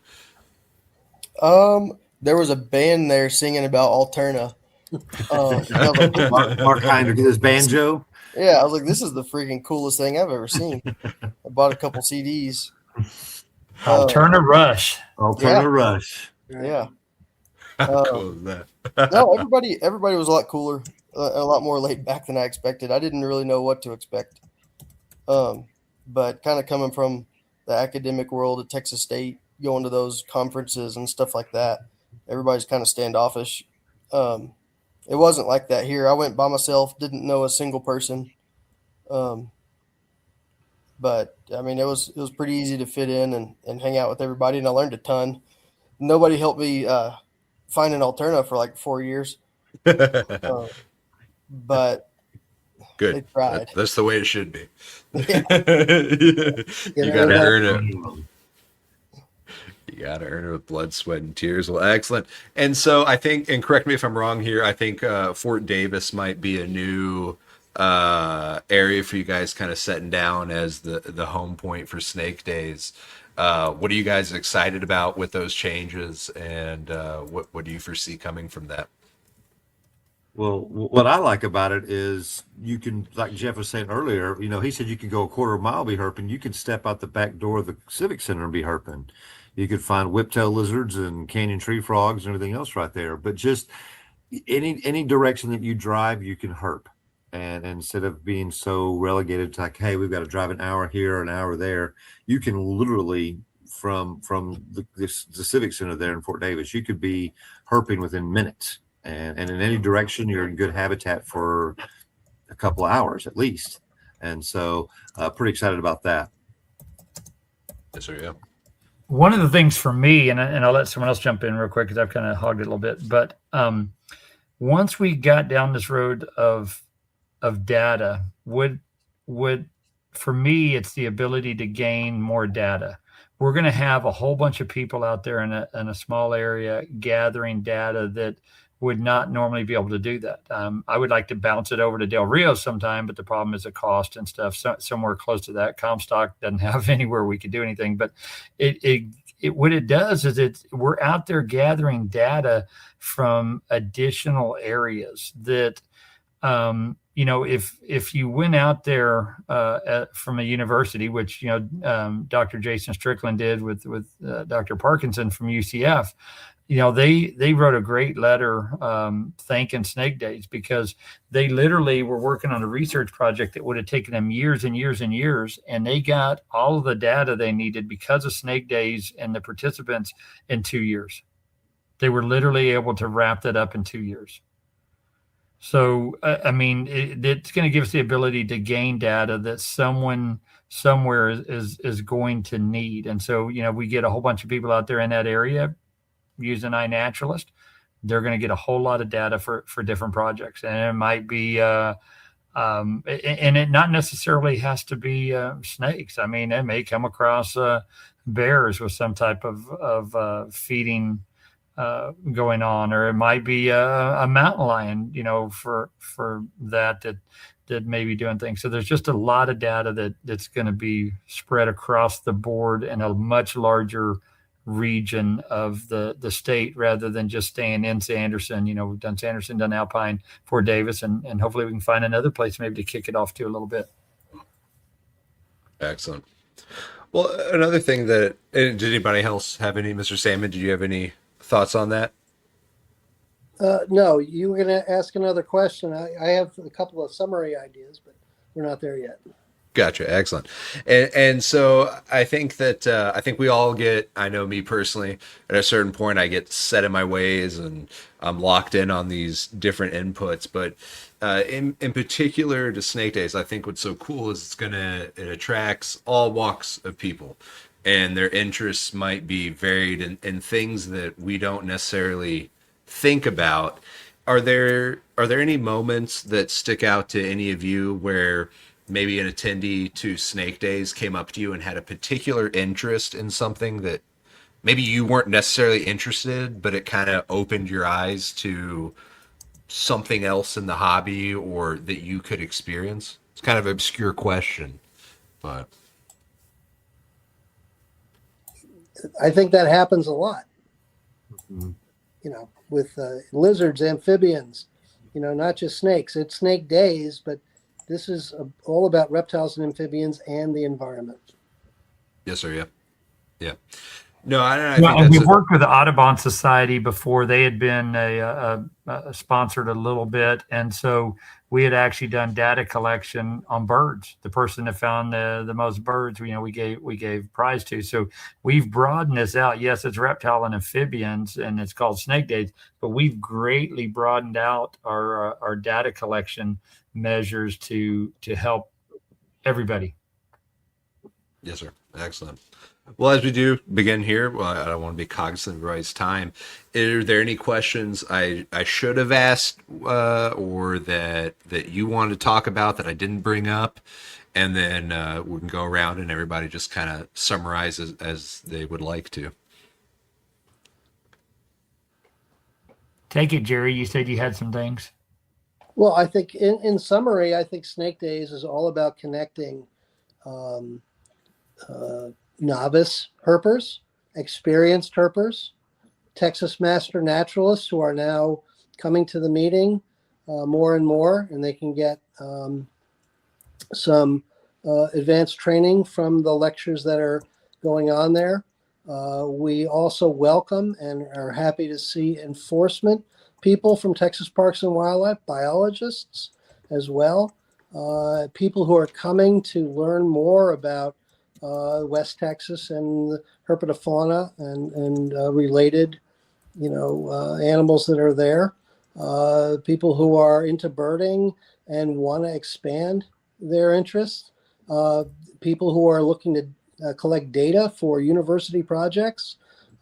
There was a band there singing about Alterna. Mark Heiner did his banjo. Yeah, I was like, this is the freaking coolest thing I've ever seen. I bought a couple CDs. Alterna Rush. Alterna Rush. Yeah. How cool is that? No, everybody was a lot cooler, a lot more laid back than I expected. I didn't really know what to expect. But kind of coming from the academic world at Texas State, going to those conferences and stuff like that, everybody's kind of standoffish. It wasn't like that here. I went by myself, didn't know a single person. But I mean, it was pretty easy to fit in and hang out with everybody. And I learned a ton. Nobody helped me find an Alterna for like 4 years. But good. They tried. That's the way it should be. Yeah. You got to earn it. You got to earn it with blood, sweat, and tears. Well, excellent. And so I think, and correct me if I'm wrong here, I think Fort Davis might be a new area for you guys kind of setting down as the home point for SnakeDays. What are you guys excited about with those changes, and what do you foresee coming from that? Well, what I like about it is you can, like Jeff was saying earlier, he said you can go a quarter mile be herping. You can step out the back door of the Civic Center and be herping. You could find whiptail lizards and canyon tree frogs and everything else right there. But just any direction that you drive, you can herp. And instead of being so relegated to like, hey, we've got to drive an hour here, an hour there, you can literally from the Civic Center there in Fort Davis, you could be herping within minutes. And in any direction, you're in good habitat for a couple of hours at least. And so pretty excited about that. Yes, sir, yeah. One of the things for me, and I'll let someone else jump in real quick because I've kind of hogged it a little bit, but once we got down this road of data, would for me, it's the ability to gain more data. We're going to have a whole bunch of people out there in a small area gathering data that would not normally be able to do that. I would like to bounce it over to Del Rio sometime, but the problem is the cost and stuff. So, somewhere close to that, Comstock doesn't have anywhere we could do anything. But what it does is we're out there gathering data from additional areas that, if you went out there from a university, which Dr. Jason Strickland did with Dr. Parkinson from UCF. They wrote a great letter thanking SnakeDays because they literally were working on a research project that would have taken them years and years and years, and they got all of the data they needed because of SnakeDays and the participants in 2 years. They were literally able to wrap that up in 2 years. So, it's going to give us the ability to gain data that someone somewhere is going to need. And so, we get a whole bunch of people out there in that area using iNaturalist, they're going to get a whole lot of data for different projects. And it might be, and it not necessarily has to be snakes. I mean, it may come across bears with some type of feeding going on, or it might be a mountain lion, for that may be doing things. So there's just a lot of data that's going to be spread across the board in a much larger region of the state, rather than just staying in Sanderson. We've done Sanderson, done Alpine, Fort Davis, and hopefully we can find another place maybe to kick it off to a little bit. Excellent. Well, another thing did anybody else have any, Mr. Salmon, did you have any thoughts on that? No, you were going to ask another question. I have a couple of summary ideas, but we're not there yet. Gotcha. Excellent. And so I think that I think we all get, I know me personally, at a certain point I get set in my ways and I'm locked in on these different inputs. But in particular to SnakeDays, I think what's so cool is it attracts all walks of people, and their interests might be varied in things that we don't necessarily think about. Are there any moments that stick out to any of you where maybe an attendee to SnakeDays came up to you and had a particular interest in something that maybe you weren't necessarily interested, but it kind of opened your eyes to something else in the hobby or that you could experience? It's kind of an obscure question, but I think that happens a lot. Mm-hmm. With lizards, amphibians, not just snakes. It's SnakeDays, but this is all about reptiles and amphibians and the environment. Yes, sir. Yeah. No, I Yeah, think and that's we've worked with the Audubon Society before. They had been sponsored a little bit, and so we had actually done data collection on birds. The person that found the most birds, we gave prize to. So we've broadened this out. Yes, it's reptile and amphibians, and it's called SnakeDays, but we've greatly broadened out our data collection measures to help everybody. Yes, sir. Excellent. Well, as we do begin here, I don't want to be cognizant of everybody's time. Are there any questions I should have asked or that you wanted to talk about that I didn't bring up? And then we can go around and everybody just kind of summarize as they would like to. Take it, Gerry. You said you had some things. Well, I think in summary, I think SnakeDays is all about connecting novice herpers, experienced herpers, Texas master naturalists who are now coming to the meeting more and more, and they can get some advanced training from the lectures that are going on there. We also welcome and are happy to see enforcement people from Texas Parks and Wildlife, biologists as well, people who are coming to learn more about West Texas and the herpetofauna and related, animals that are there. People who are into birding and want to expand their interests. People who are looking to collect data for university projects.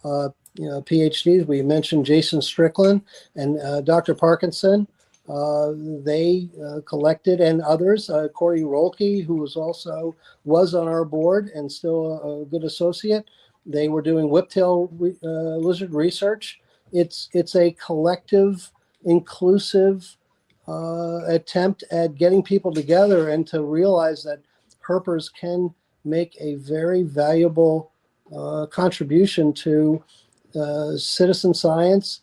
PhDs. We mentioned Jason Strickland and Dr. Parkinson. They collected, and others. Corey Rolke, who was on our board and still a good associate. They were doing whiptail lizard research. It's a collective, inclusive attempt at getting people together and to realize that herpers can make a very valuable contribution to citizen science.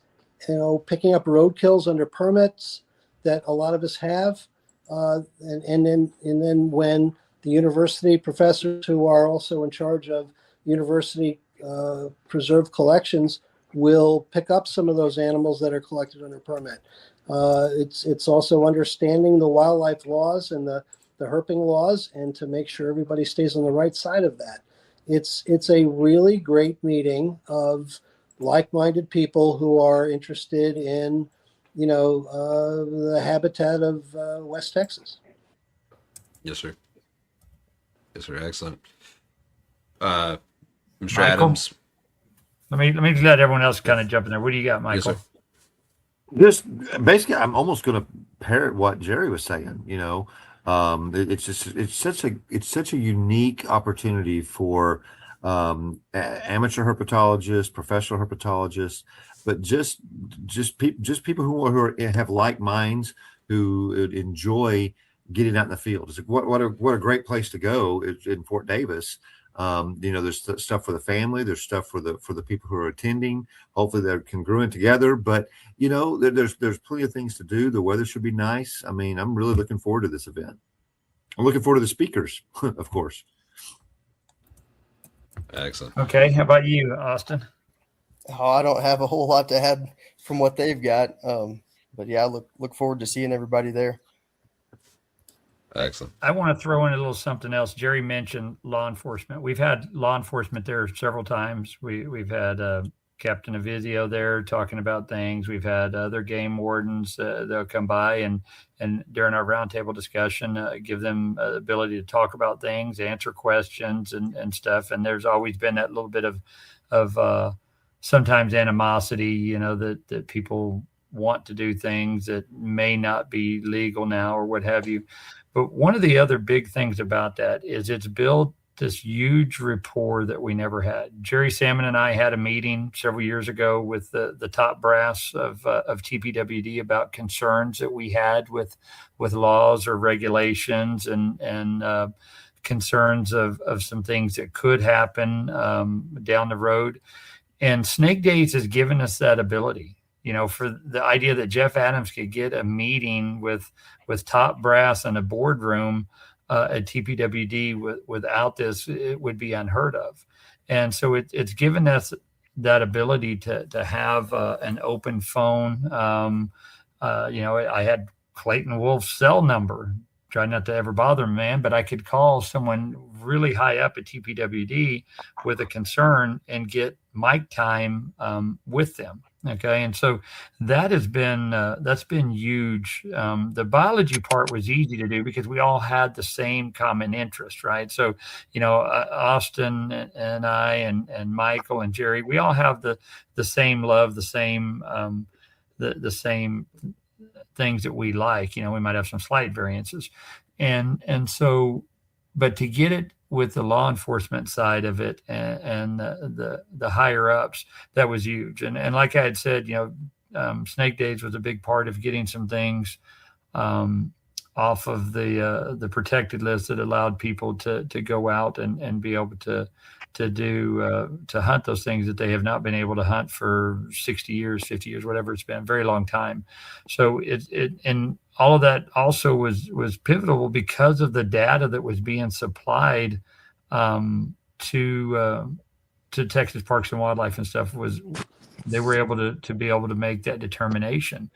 Picking up roadkills under permits that a lot of us have, and then when the university professors who are also in charge of university preserved collections will pick up some of those animals that are collected under permit. It's also understanding the wildlife laws and the herping laws, and to make sure everybody stays on the right side of that. It's a really great meeting of like-minded people who are interested in, the habitat of West Texas. Yes, sir. Yes, sir. Excellent. Mr. Michael? Adams. Let me let everyone else kind of jump in there. What do you got, Michael? Yes, Just basically, I'm almost going to parrot what Gerry was saying. It's such a unique opportunity for amateur herpetologists, professional herpetologists, but just people who have like minds, who enjoy getting out in the field. It's like, what a great place to go in Fort Davis. There's stuff for the family, there's stuff for the people who are attending. Hopefully they're congruent together, but there's plenty of things to do. The weather should be nice. I mean, I'm really looking forward to this event. I'm looking forward to the speakers, of course. Excellent. Okay, how about you, Austin? Oh, I don't have a whole lot to add from what they've got, but yeah, I look forward to seeing everybody there. Excellent. I want to throw in a little something else. Gerry mentioned law enforcement. We've had law enforcement there several times. We've had Captain Avizio there talking about things. We've had other game wardens. They'll come by and during our roundtable discussion, give them the ability to talk about things, answer questions and stuff. And there's always been that little bit of sometimes animosity, that people want to do things that may not be legal now or what have you. But one of the other big things about that is it's built this huge rapport that we never had. Gerry Salmon and I had a meeting several years ago with the top brass of TPWD about concerns that we had with laws or regulations and concerns of some things that could happen down the road. And SnakeDays has given us that ability. For the idea that Jeff Adams could get a meeting with top brass in a boardroom at TPWD without this, it would be unheard of. And so it's given us that ability to have an open phone. I had Clayton Wolf's cell number. Try not to ever bother him, man, but I could call someone really high up at TPWD with a concern and get mic time with them. Okay. And so that has been, that's been huge. The biology part was easy to do because we all had the same common interest, right? So, Austin and I and Michael and Gerry, we all have the same love, the same, the same things that we like. We might have some slight variances. And so, but to get it with the law enforcement side of it and the higher ups, that was huge. And like I had said, SnakeDays was a big part of getting some things off of the protected list that allowed people to go out and be able to hunt those things that they have not been able to hunt for 60 years, 50 years, whatever it's been, a very long time. So and all of that also was pivotal because of the data that was being supplied to Texas Parks and Wildlife and stuff. They were able to be able to make that determination.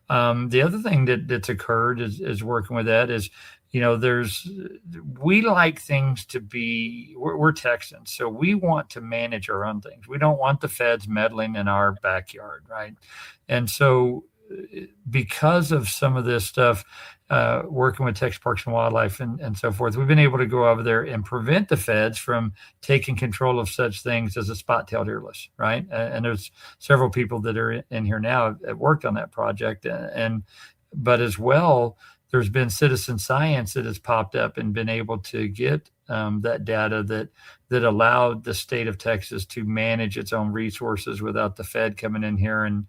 The other thing that's occurred is working with that is, we like things to be, we're Texans, so we want to manage our own things. We don't want the feds meddling in our backyard, right? And so because of some of this stuff, working with Texas Parks and Wildlife and so forth, we've been able to go over there and prevent the feds from taking control of such things as a spot-tailed earless, right? And there's several people that are in here now that worked on that project. But as well, there's been citizen science that has popped up and been able to get that data that allowed the state of Texas to manage its own resources without the Fed coming in here and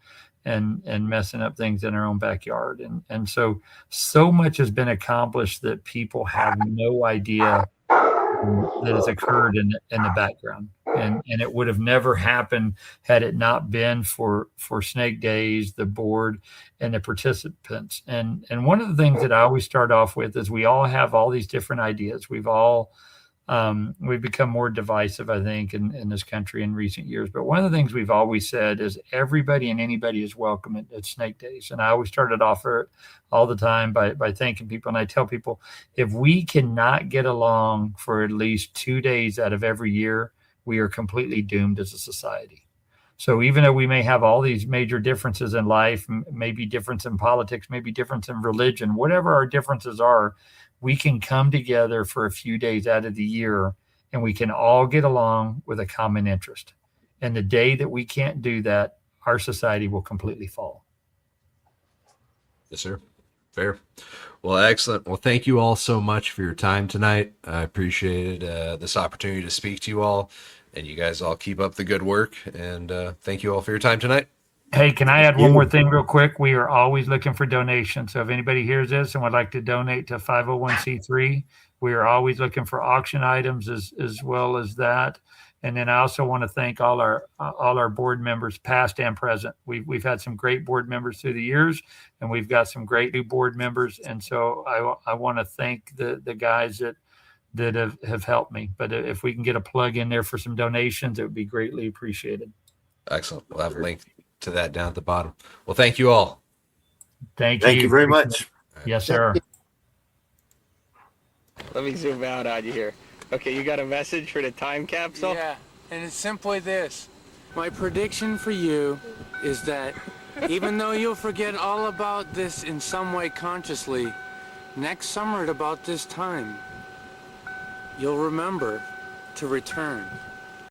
messing up things in our own backyard. And so much has been accomplished that people have no idea that has occurred in the background. And it would have never happened had it not been for SnakeDays, the board, and the participants. And one of the things that I always start off with is we all have all these different ideas. We've become more divisive, I think, in this country in recent years. But one of the things we've always said is everybody and anybody is welcome at SnakeDays. And I always started off all the time by thanking people. And I tell people, if we cannot get along for at least 2 days out of every year, we are completely doomed as a society. So even though we may have all these major differences in life, maybe difference in politics, maybe difference in religion, whatever our differences are, we can come together for a few days out of the year and we can all get along with a common interest. And the day that we can't do that, our society will completely fall. Yes, sir. Fair. Well, excellent. Well, thank you all so much for your time tonight. I appreciated this opportunity to speak to you all. And you guys all keep up the good work. And thank you all for your time tonight. Hey, can I add one more thing real quick? We are always looking for donations. So if anybody hears this and would like to donate to 501c3, we are always looking for auction items as well as that. And then I also want to thank all our board members, past and present. We've had some great board members through the years, and we've got some great new board members. And so I want to thank the guys that have helped me. But if we can get a plug in there for some donations, it would be greatly appreciated. Excellent. We'll have a link to that down at the bottom. Well, thank you all. Thank you very much. Yes, sir. Let me zoom out on you here. Okay, you got a message for the time capsule? Yeah, and it's simply this. My prediction for you is that even though you'll forget all about this in some way consciously, next summer at about this time, you'll remember to return.